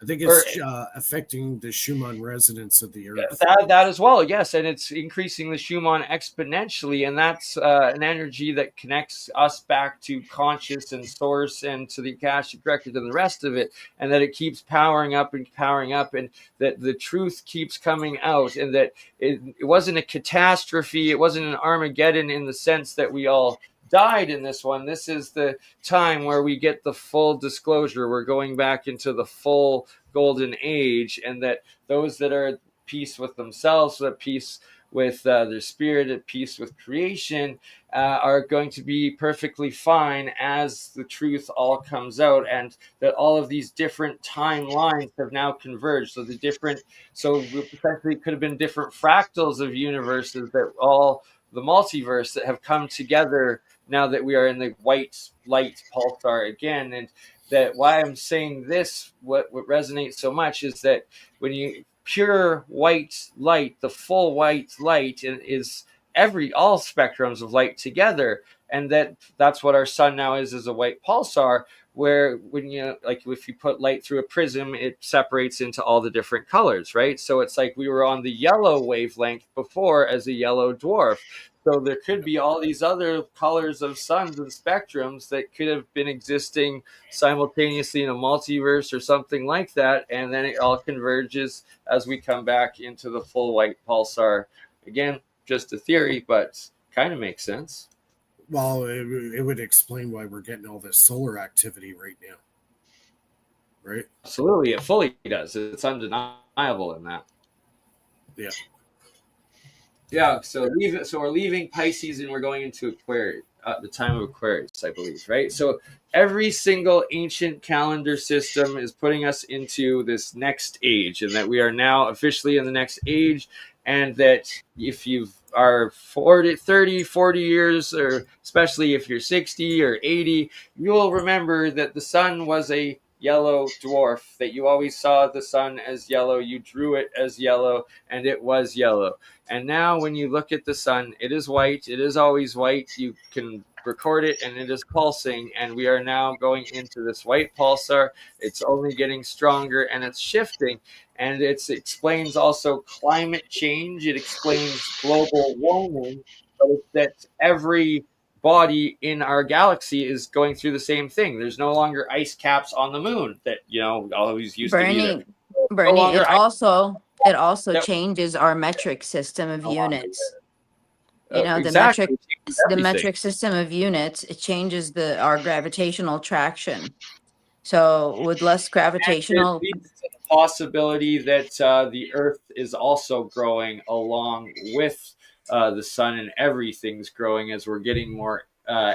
I think Or it's affecting the Schumann resonance of the Earth. that as well, yes, and it's increasing the Schumann exponentially, and that's an energy that connects us back to conscious and source and to the Akashic record and the rest of it, and that it keeps powering up and powering up, and that the truth keeps coming out, and that it wasn't a catastrophe, it wasn't an Armageddon in the sense that we all died in this one. This is the time where we get the full disclosure. We're going back into the full golden age, and that those that are at peace with themselves, at peace with their spirit, at peace with creation, are going to be perfectly fine as the truth all comes out, and that all of these different timelines have now converged. So we potentially could have been different fractals of universes, that all the multiverse that have come together now that we are in the white light pulsar again. And that why I'm saying this, what resonates so much is that when you pure white light, the full white light is all spectrums of light together, and that's what our sun now is a white pulsar, where when you, like, if you put light through a prism, it separates into all the different colors, right? So it's like we were on the yellow wavelength before as a yellow dwarf. So there could be all these other colors of suns and spectrums that could have been existing simultaneously in a multiverse or something like that, and then it all converges as we come back into the full white pulsar. Again, just a theory, but kind of makes sense. Well, it would explain why we're getting all this solar activity right now, right? Absolutely, it fully does. It's undeniable in that. Yeah. Yeah, so we're leaving Pisces and we're going into Aquarius, the time of Aquarius, I believe, right? So every single ancient calendar system is putting us into this next age, and that we are now officially in the next age, and that if you are 40, 30, 40 years, or especially if you're 60 or 80, you will remember that the sun was a yellow dwarf, that you always saw the sun as yellow, you drew it as yellow, and it was yellow. And now when you look at the sun, it is white. It is always white. You can record it, and it is pulsing. And we are now going into this white pulsar. It's only getting stronger, and it's shifting. And it explains also climate change. It explains global warming. But it's that every body in our galaxy is going through the same thing. There's no longer ice caps on the moon that, always used to be there. Bernie, No Bernie, longer it also that changes our metric system of units. The exactly everything. metric system of units, it changes our gravitational traction. So with less And it gravitational, leads to the possibility that the Earth is also growing along with the sun, and everything's growing as we're getting more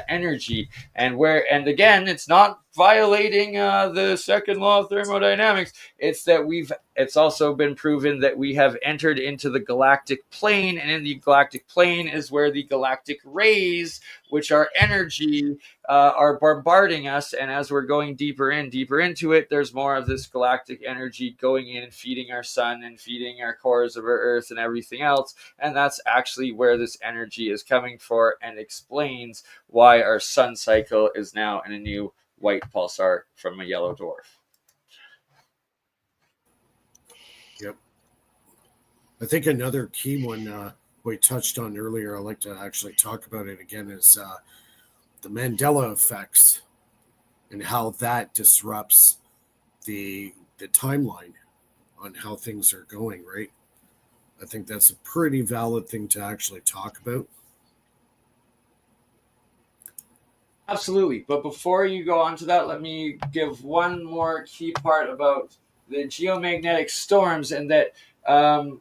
energy. And again, it's not violating the second law of thermodynamics. It's that it's also been proven that we have entered into the galactic plane, and in the galactic plane is where the galactic rays, which are energy, are bombarding us. And as we're going deeper into it, there's more of this galactic energy going in and feeding our sun and feeding our cores of our Earth and everything else. And that's actually where this energy is coming for, and explains why our sun cycle is now in a new white pulsar from a yellow dwarf. Yep. I think another key one we touched on earlier, I'd like to actually talk about it again, is the Mandela effects and how that disrupts the timeline on how things are going, right? I think that's a pretty valid thing to actually talk about. Absolutely. But before you go on to that, let me give one more key part about the geomagnetic storms, and that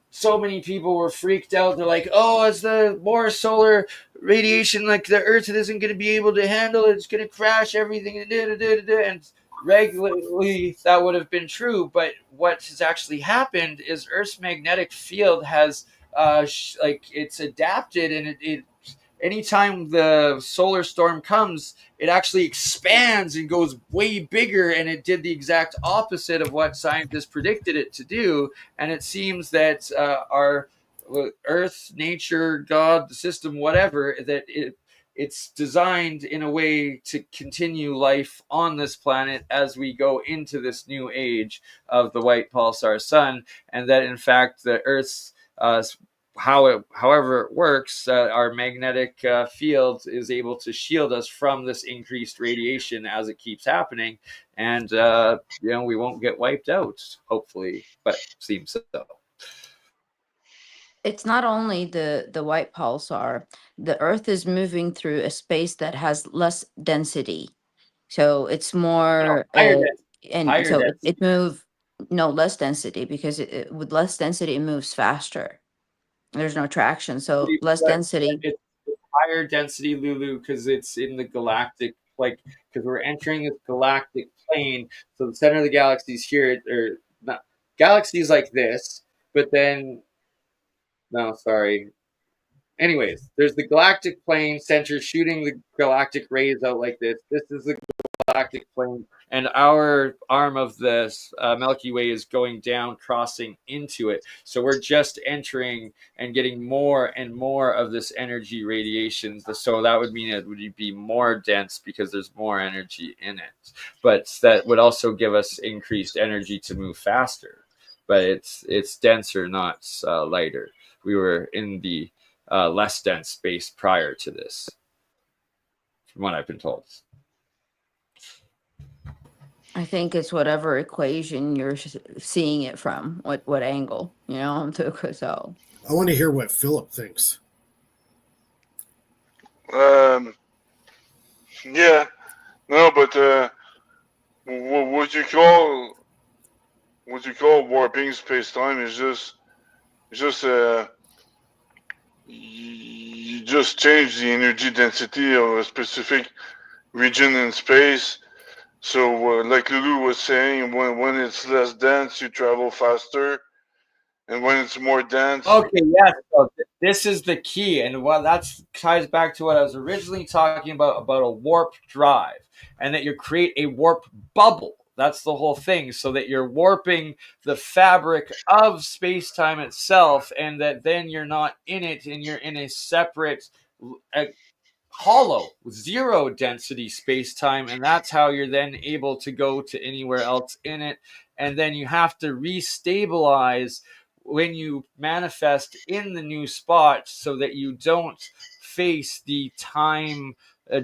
so many people were freaked out. They're like, oh, as the more solar radiation, like the Earth isn't going to be able to handle it, it's going to crash everything. And regularly that would have been true. But what has actually happened is Earth's magnetic field has it's adapted, and it anytime the solar storm comes, it actually expands and goes way bigger, and it did the exact opposite of what scientists predicted it to do. And it seems that our Earth, nature, God, the system, whatever, that it's designed in a way to continue life on this planet as we go into this new age of the white pulsar sun. And that in fact the Earth's however it works, our magnetic field is able to shield us from this increased radiation as it keeps happening, and we won't get wiped out, hopefully, but seems so. It's not only the white pulsar. The Earth is moving through a space that has less density, so it's No, more higher density. and Higher so density. it move no less density, because with less density it moves faster. There's no traction, so less density. It's higher density, Lulu, because it's in the galactic, because we're entering this galactic plane. So the center of the galaxy is here, or not galaxies like this, but then no, sorry. Anyways, there's the galactic plane center shooting the galactic rays out like this. This is the galactic plane, and our arm of this Milky Way is going down, crossing into it. So we're just entering and getting more and more of this energy radiation. So that would mean it would be more dense because there's more energy in it. But that would also give us increased energy to move faster. But it's denser, not lighter. We were in the less dense space prior to this, from what I've been told. I think it's whatever equation you're seeing it from, what angle, so. I want to hear what Philip thinks. Yeah, no, but what you call warping space time is just you just change the energy density of a specific region in space. So, like Lulu was saying, when it's less dense, you travel faster, and when it's more dense, Okay, yes. So this is the key, and that ties back to what I was originally talking about a warp drive, and that you create a warp bubble. That's the whole thing, so that you're warping the fabric of space time itself, and that then you're not in it, and you're in a separate hollow, zero density space time, and that's how you're then able to go to anywhere else in it. And then you have to restabilize when you manifest in the new spot, so that you don't face the time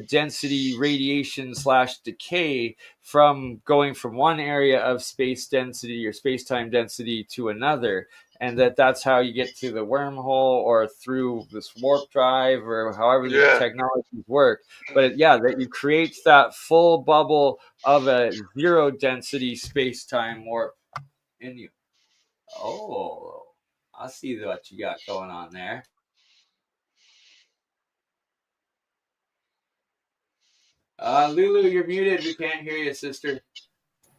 density radiation / decay from going from one area of space density or space-time density to another. And that's how you get to the wormhole or through this warp drive, or however the yeah, technologies work. But yeah, that you create that full bubble of a zero density space-time warp in you. Oh, I see what you got going on there. Lulu, you're muted. We can't hear you, sister.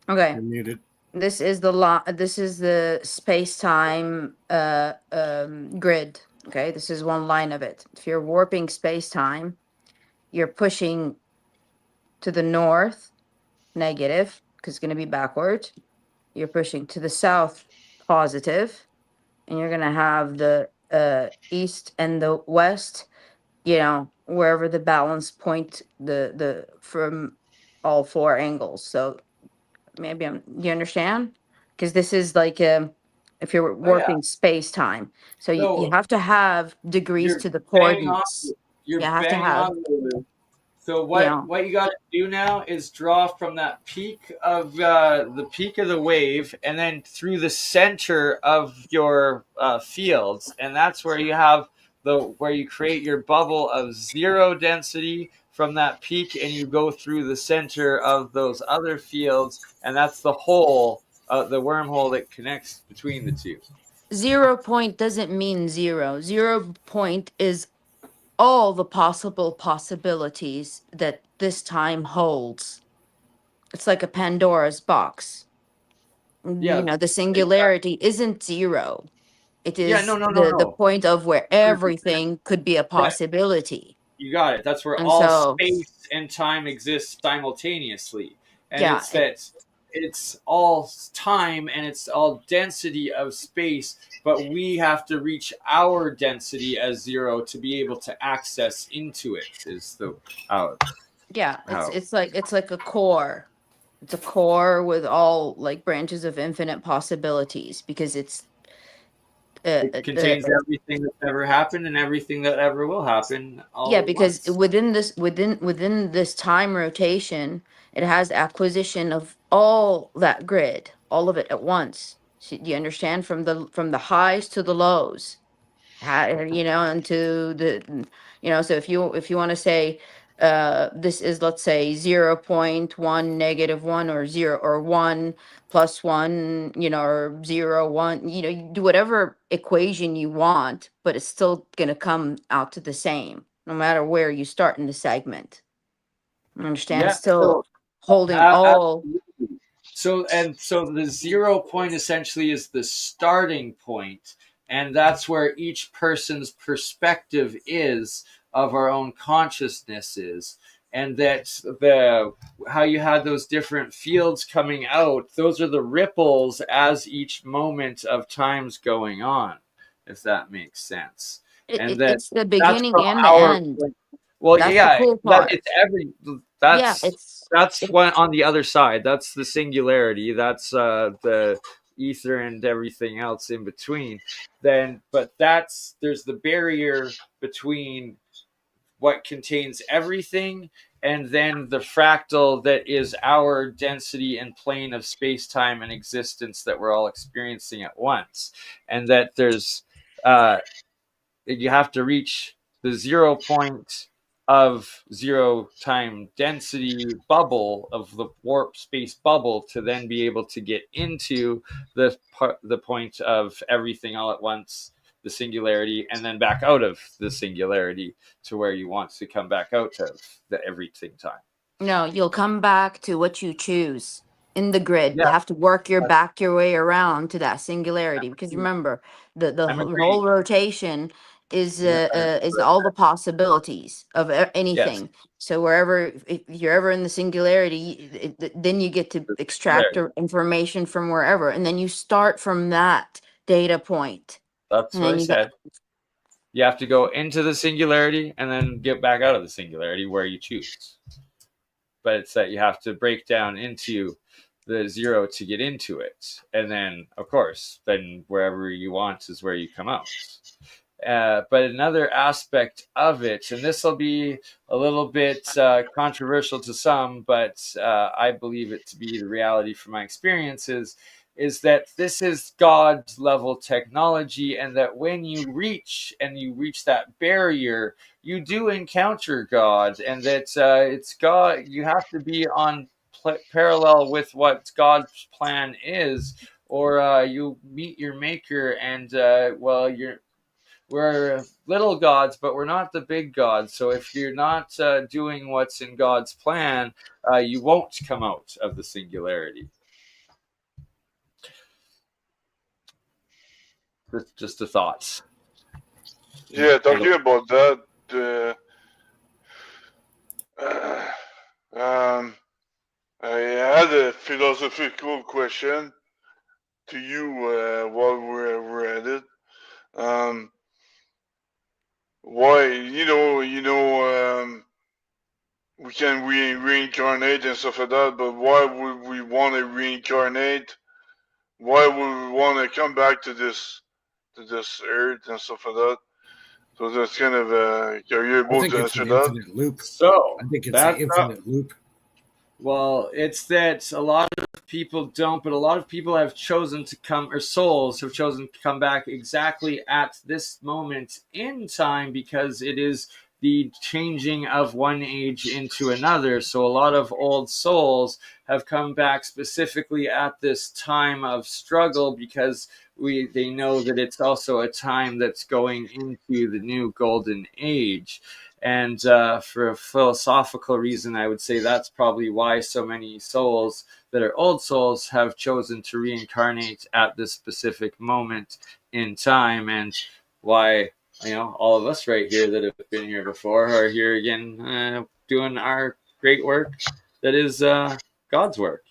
Okay. You're muted. This is the space-time grid. Okay, this is one line of it. If you're warping space-time, you're pushing to the north, negative, because it's going to be backward. You're pushing to the south, positive, and you're going to have the east and the west, wherever the balance point, the from all four angles. So maybe you understand? Because this is like if you're Oh yeah. warping space time. So you So have to have degrees you're to the bang on. coordinates. You're You have to bang have, on, Lulu. So you what know, what you got to do now is draw from that peak of the peak of the wave, and then through the center of your fields, and that's where you have where you create your bubble of zero density from that peak, and you go through the center of those other fields, and that's the hole, the wormhole that connects between the two. 0 point doesn't mean zero. 0 point is all the possible possibilities that this time holds. It's like a Pandora's box. Yeah, The exactly. singularity isn't zero. It Yeah, no, is no, no, the no. point of where 100%. everything could be a possibility. You got it. That's where And all so, space and time exist simultaneously. And yeah, it's that it's all time and it's all density of space, but we have to reach our density as zero to be able to access into it, is the how yeah, it's how it's like it's like a core. It's a core with all like branches of infinite possibilities because it's uh, it uh, uh, contains everything that's ever happened and everything that ever will happen yeah, all at because once. within this time rotation, it has acquisition of all that grid, all of it at once. So, do you understand, from the highs to the lows? And to the, so if you want to say this is, let's say, 0 0.1 -1 or 0 or 1 plus 1, or 0 1, you do whatever equation you want, but it's still going to come out to the same no matter where you start in the segment. Understand? It's Yeah, still so holding all. absolutely. So the 0 point essentially is the starting point, and that's where each person's perspective is of our own consciousness is, and that the how you had those different fields coming out, those are the ripples as each moment of time's going on, if that makes sense. And that It's the that's beginning from and the our end. well, That's the yeah, cool that part. it's every Yeah, that's it's one on the other side. That's the singularity. That's the ether and everything else in between. Then, but there's the barrier between what contains everything and then the fractal that is our density and plane of space time and existence that we're all experiencing at once, and that there's uh, you have to reach the 0 point of zero time density bubble of the warp space bubble to then be able to get into the point of everything all at once, the singularity, and then back out of the singularity to where you want to come back out of the everything time. No, you'll come back to what you choose in the grid. Yeah, You have to work that's, your way around to that singularity, because remember, the I'm whole agreeing. rotation is Yeah, all the possibilities of yes, anything. So wherever, if you're ever in the singularity, then you get to the extract singularity. the information from wherever, and then you start from that data point, That's and what I then you got. said. You have to go into the singularity and then get back out of the singularity where you choose. But it's that you have to break down into the zero to get into it. And then, of course, then wherever you want is where you come out. But another aspect of it, and this will be a little bit controversial to some, but I believe it to be the reality from my experiences, is that this is God level technology, and that when you reach that barrier, you do encounter God, and that it's God. You have to be on parallel with what God's plan is, or you meet your maker, and we're little gods, but we're not the big gods. So if you're not doing what's in God's plan, you won't come out of the singularity. Just the thoughts. Yeah, talking about that, I had a philosophical question to you while we're at it. Why, we can reincarnate and stuff like that, but why would we want to reincarnate? Why would we want to come back to this earth and stuff like that? So that's kind of are you I able think to it's answer an that? infinite loop. So I think it's that's the infinite loop. Well, it's that a lot of people don't, but a lot of people have chosen to come, or souls have chosen to come back exactly at this moment in time because it is the changing of one age into another. So a lot of old souls have come back specifically at this time of struggle because they know that it's also a time that's going into the new golden age. And for a philosophical reason, I would say that's probably why so many souls that are old souls have chosen to reincarnate at this specific moment in time, and why all of us right here that have been here before are here again doing our great work that is God's work.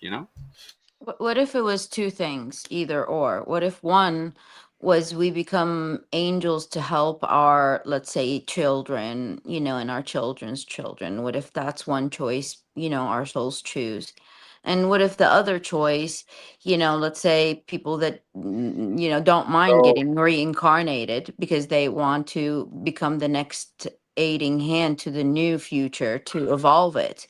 What if it was two things, either or? What if one was we become angels to help our, let's say, children, and our children's children? What if that's one choice, our souls choose? And what if the other choice, let's say people that, don't mind So getting reincarnated because they want to become the next aiding hand to the new future to evolve it?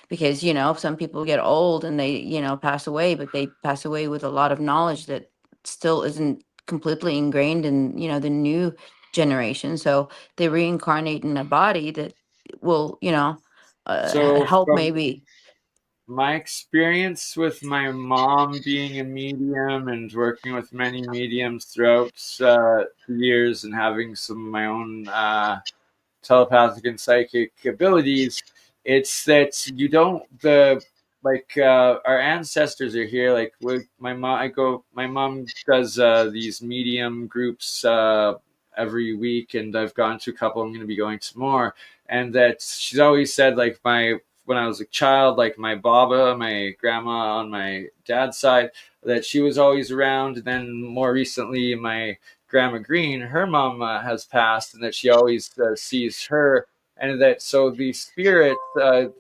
Because some people get old and they pass away, but they pass away with a lot of knowledge that still isn't completely ingrained in the new generation, so they reincarnate in a body that will so help from maybe. my experience with my mom being a medium and working with many mediums throughout the years and having some of my own telepathic and psychic abilities, it's that you don't the like our ancestors are here. Like with my mom does these medium groups every week, and I've gone to a couple. I'm going to be going to more, and that she's always said like when I was a child, like my baba, my grandma on my dad's side, that she was always around. And then more recently, my Grandma Green, her mom has passed, and that she always sees her, and that so the spirits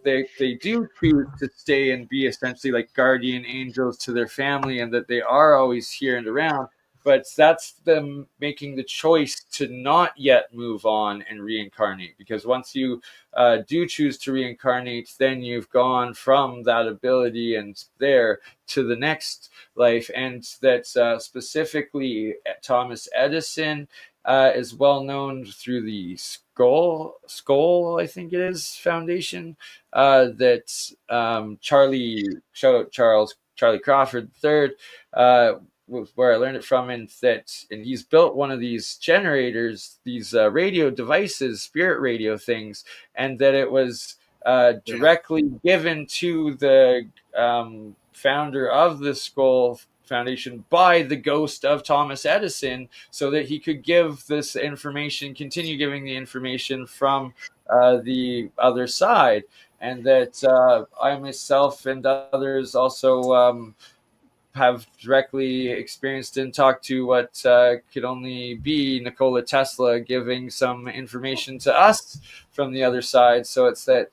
they do choose to stay and be essentially like guardian angels to their family, and that they are always here and around. But that's them making the choice to not yet move on and reincarnate, because once you do choose to reincarnate, then you've gone from that ability and there to the next life. And that specifically Thomas Edison is well known through the Skoll, I think it is, Foundation. That shout out Charlie Crawford III, where I learned it from, and he's built one of these generators, these radio devices, spirit radio things, and that it was directly given to the founder of the Skoll Foundation by the ghost of Thomas Edison, so that he could give this information, continue giving the information from the other side. And that I myself and others also have directly experienced and talked to what could only be Nikola Tesla giving some information to us from the other side. So it's that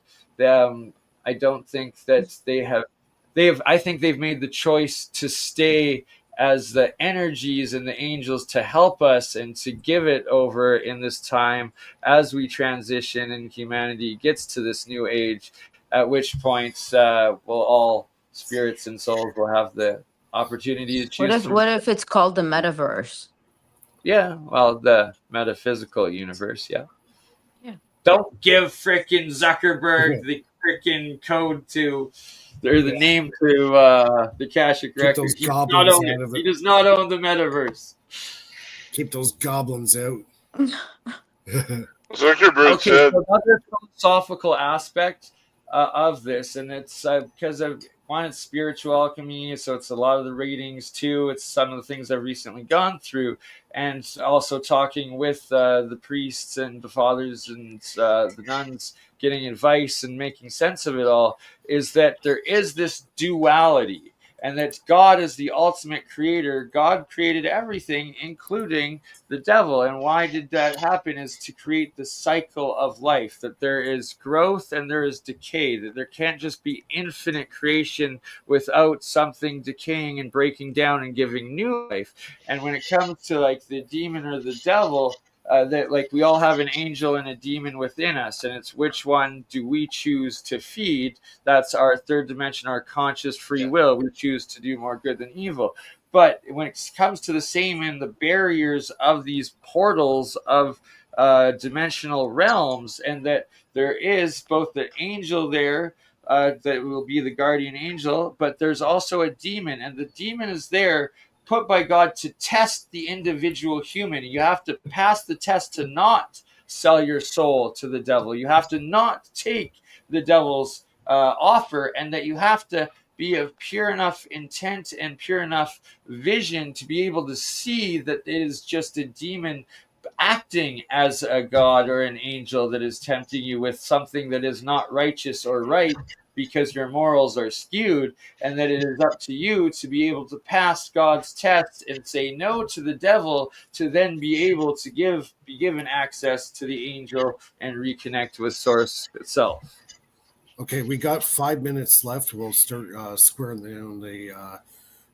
I don't think that I think they've made the choice to stay as the energies and the angels to help us and to give it over in this time as we transition and humanity gets to this new age, at which point we'll all spirits and souls will have the opportunity to what choose if to. what if it's called the metaverse? Yeah, well, the metaphysical universe. Yeah. Yeah. Don't give frickin' Zuckerberg the frickin' code to, or the name to the Akashic Keep those record. He does not goblins own it. out of He it. does not own the metaverse. Keep those goblins out. Zuckerberg Okay, said, so another philosophical aspect of this, and it's because of one, it's spiritual alchemy, so it's a lot of the readings too. It's some of the things I've recently gone through, and also talking with the priests and the fathers and the nuns, getting advice and making sense of it all. Is that there is this duality, and that God is the ultimate creator. God created everything, including the devil. And why did that happen? Is to create the cycle of life, that there is growth and there is decay, that there can't just be infinite creation without something decaying and breaking down and giving new life. And when it comes to like the demon or the devil, that like we all have an angel and a demon within us, and it's which one do we choose to feed? That's our third dimension, our conscious free will. We choose to do more good than evil. But when it comes to the same in the barriers of these portals of dimensional realms, and that there is both the angel there that will be the guardian angel, but there's also a demon, and the demon is there put by God to test the individual human. You have to pass the test to not sell your soul to the devil. You have to not take the devil's offer, and that you have to be of pure enough intent and pure enough vision to be able to see that it is just a demon acting as a god or an angel that is tempting you with something that is not righteous or right because your morals are skewed, and that it is up to you to be able to pass God's test and say no to the devil, to then be able to be given access to the angel and reconnect with source itself. Okay, we got 5 minutes left. We'll start squaring down the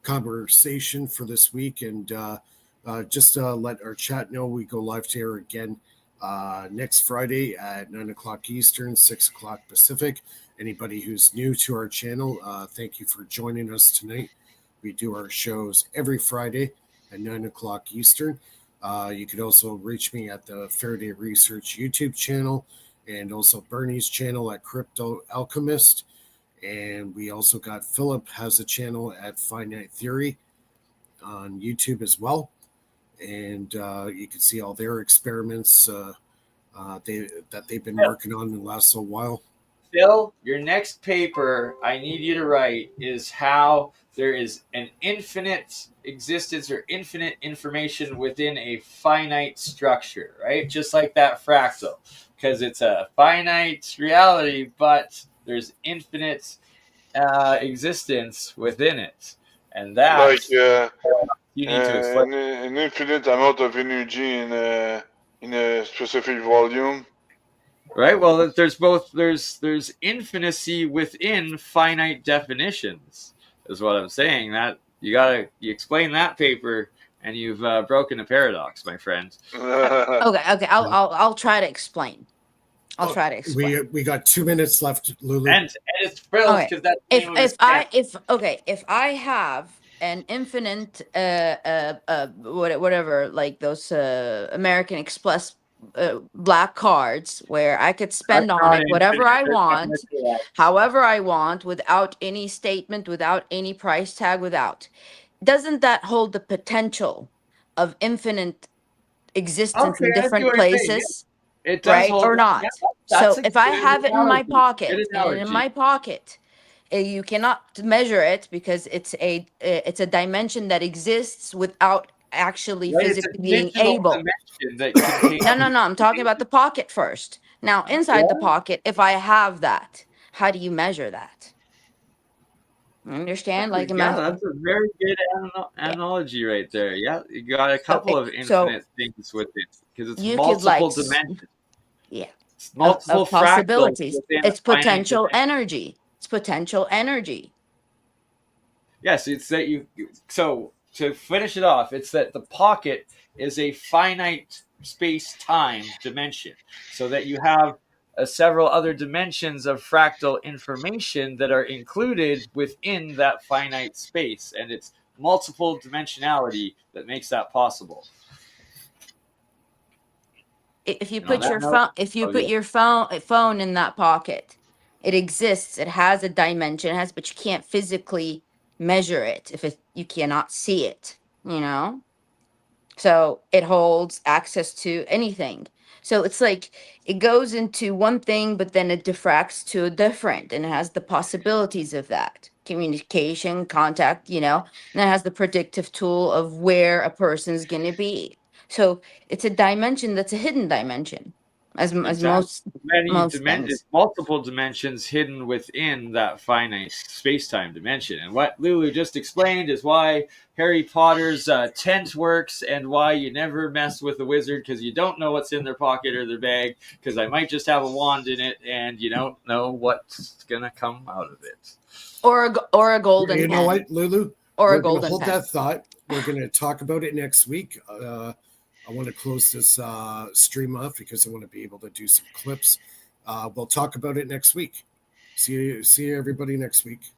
conversation for this week, and just let our chat know we go live to air again next Friday at 9 o'clock Eastern, 6 o'clock Pacific. Anybody who's new to our channel, thank you for joining us tonight. We do our shows every Friday at 9 o'clock Eastern. You could also reach me at the Faraday Research YouTube channel, and also Bernie's channel at Crypto Alchemist. And we also got Philip has a channel at Finite Theory on YouTube as well. And you can see all their experiments that they've been working on in the last little while. Phil, your next paper I need you to write is how there is an infinite existence or infinite information within a finite structure, right? Just like that fractal, because it's a finite reality, but there's infinite existence within it. And that like you need to explain. an infinite amount of energy in a specific volume. Right. Well, there's infinicy within finite definitions, is what I'm saying. That you explain that paper, and you've broken a paradox, my friend. Okay. I'll try to explain. I'll try to explain. We got 2 minutes left, Lulu. And it's Phil Okay. because that's the name of his If I have an infinite whatever, like those American Express black cards where I could spend That's on not it whatever I infinite. want, however I want, without any statement, without any price tag, doesn't that hold the potential of infinite existence Okay, in I see different what you're saying. places? It does Right hold. or not? Yeah, So that's a if I good have it in my analogy. pocket, Good and in analogy. my pocket, you cannot measure it because it's a dimension that exists without actually Right, it's a physically being digital able. dimension that contains. No. I'm talking about the pocket first. Now, inside the pocket, if I have that, how do you measure that? Understand? Like, Yeah, that's a very good analogy right there. Yeah, you got a couple of so infinite things with it because it's you could like, multiple dimensions. yeah, It's multiple of fractals possibilities. within a It's finite potential dimension. energy. It's potential energy. Yes, it's that so to finish it off, it's that the pocket is a finite space-time dimension, so that you have several other dimensions of fractal information that are included within that finite space, and it's multiple dimensionality that makes that possible. If you And on put that your note, phone, phone in that pocket, it exists. It has a dimension. But you can't physically measure it. You cannot see it. You know. So it holds access to anything. So it's like it goes into one thing, but then it diffracts to a different, and it has the possibilities of that communication, contact, and it has the predictive tool of where a person's going to be. So it's a dimension that's a hidden dimension, as Exactly. Many most dimensions, things. multiple dimensions hidden within that finite space-time dimension. And what Lulu just explained is why Harry Potter's tent works and why you never mess with a wizard, because you don't know what's in their pocket or their bag, because I might just have a wand in it and you don't know what's going to come out of it. Or a golden You know pen. what, Lulu? Or a We're going to golden hold pen. that thought. We're going to talk about it next week. I want to close this stream off because I want to be able to do some clips. We'll talk about it next week. See you everybody next week.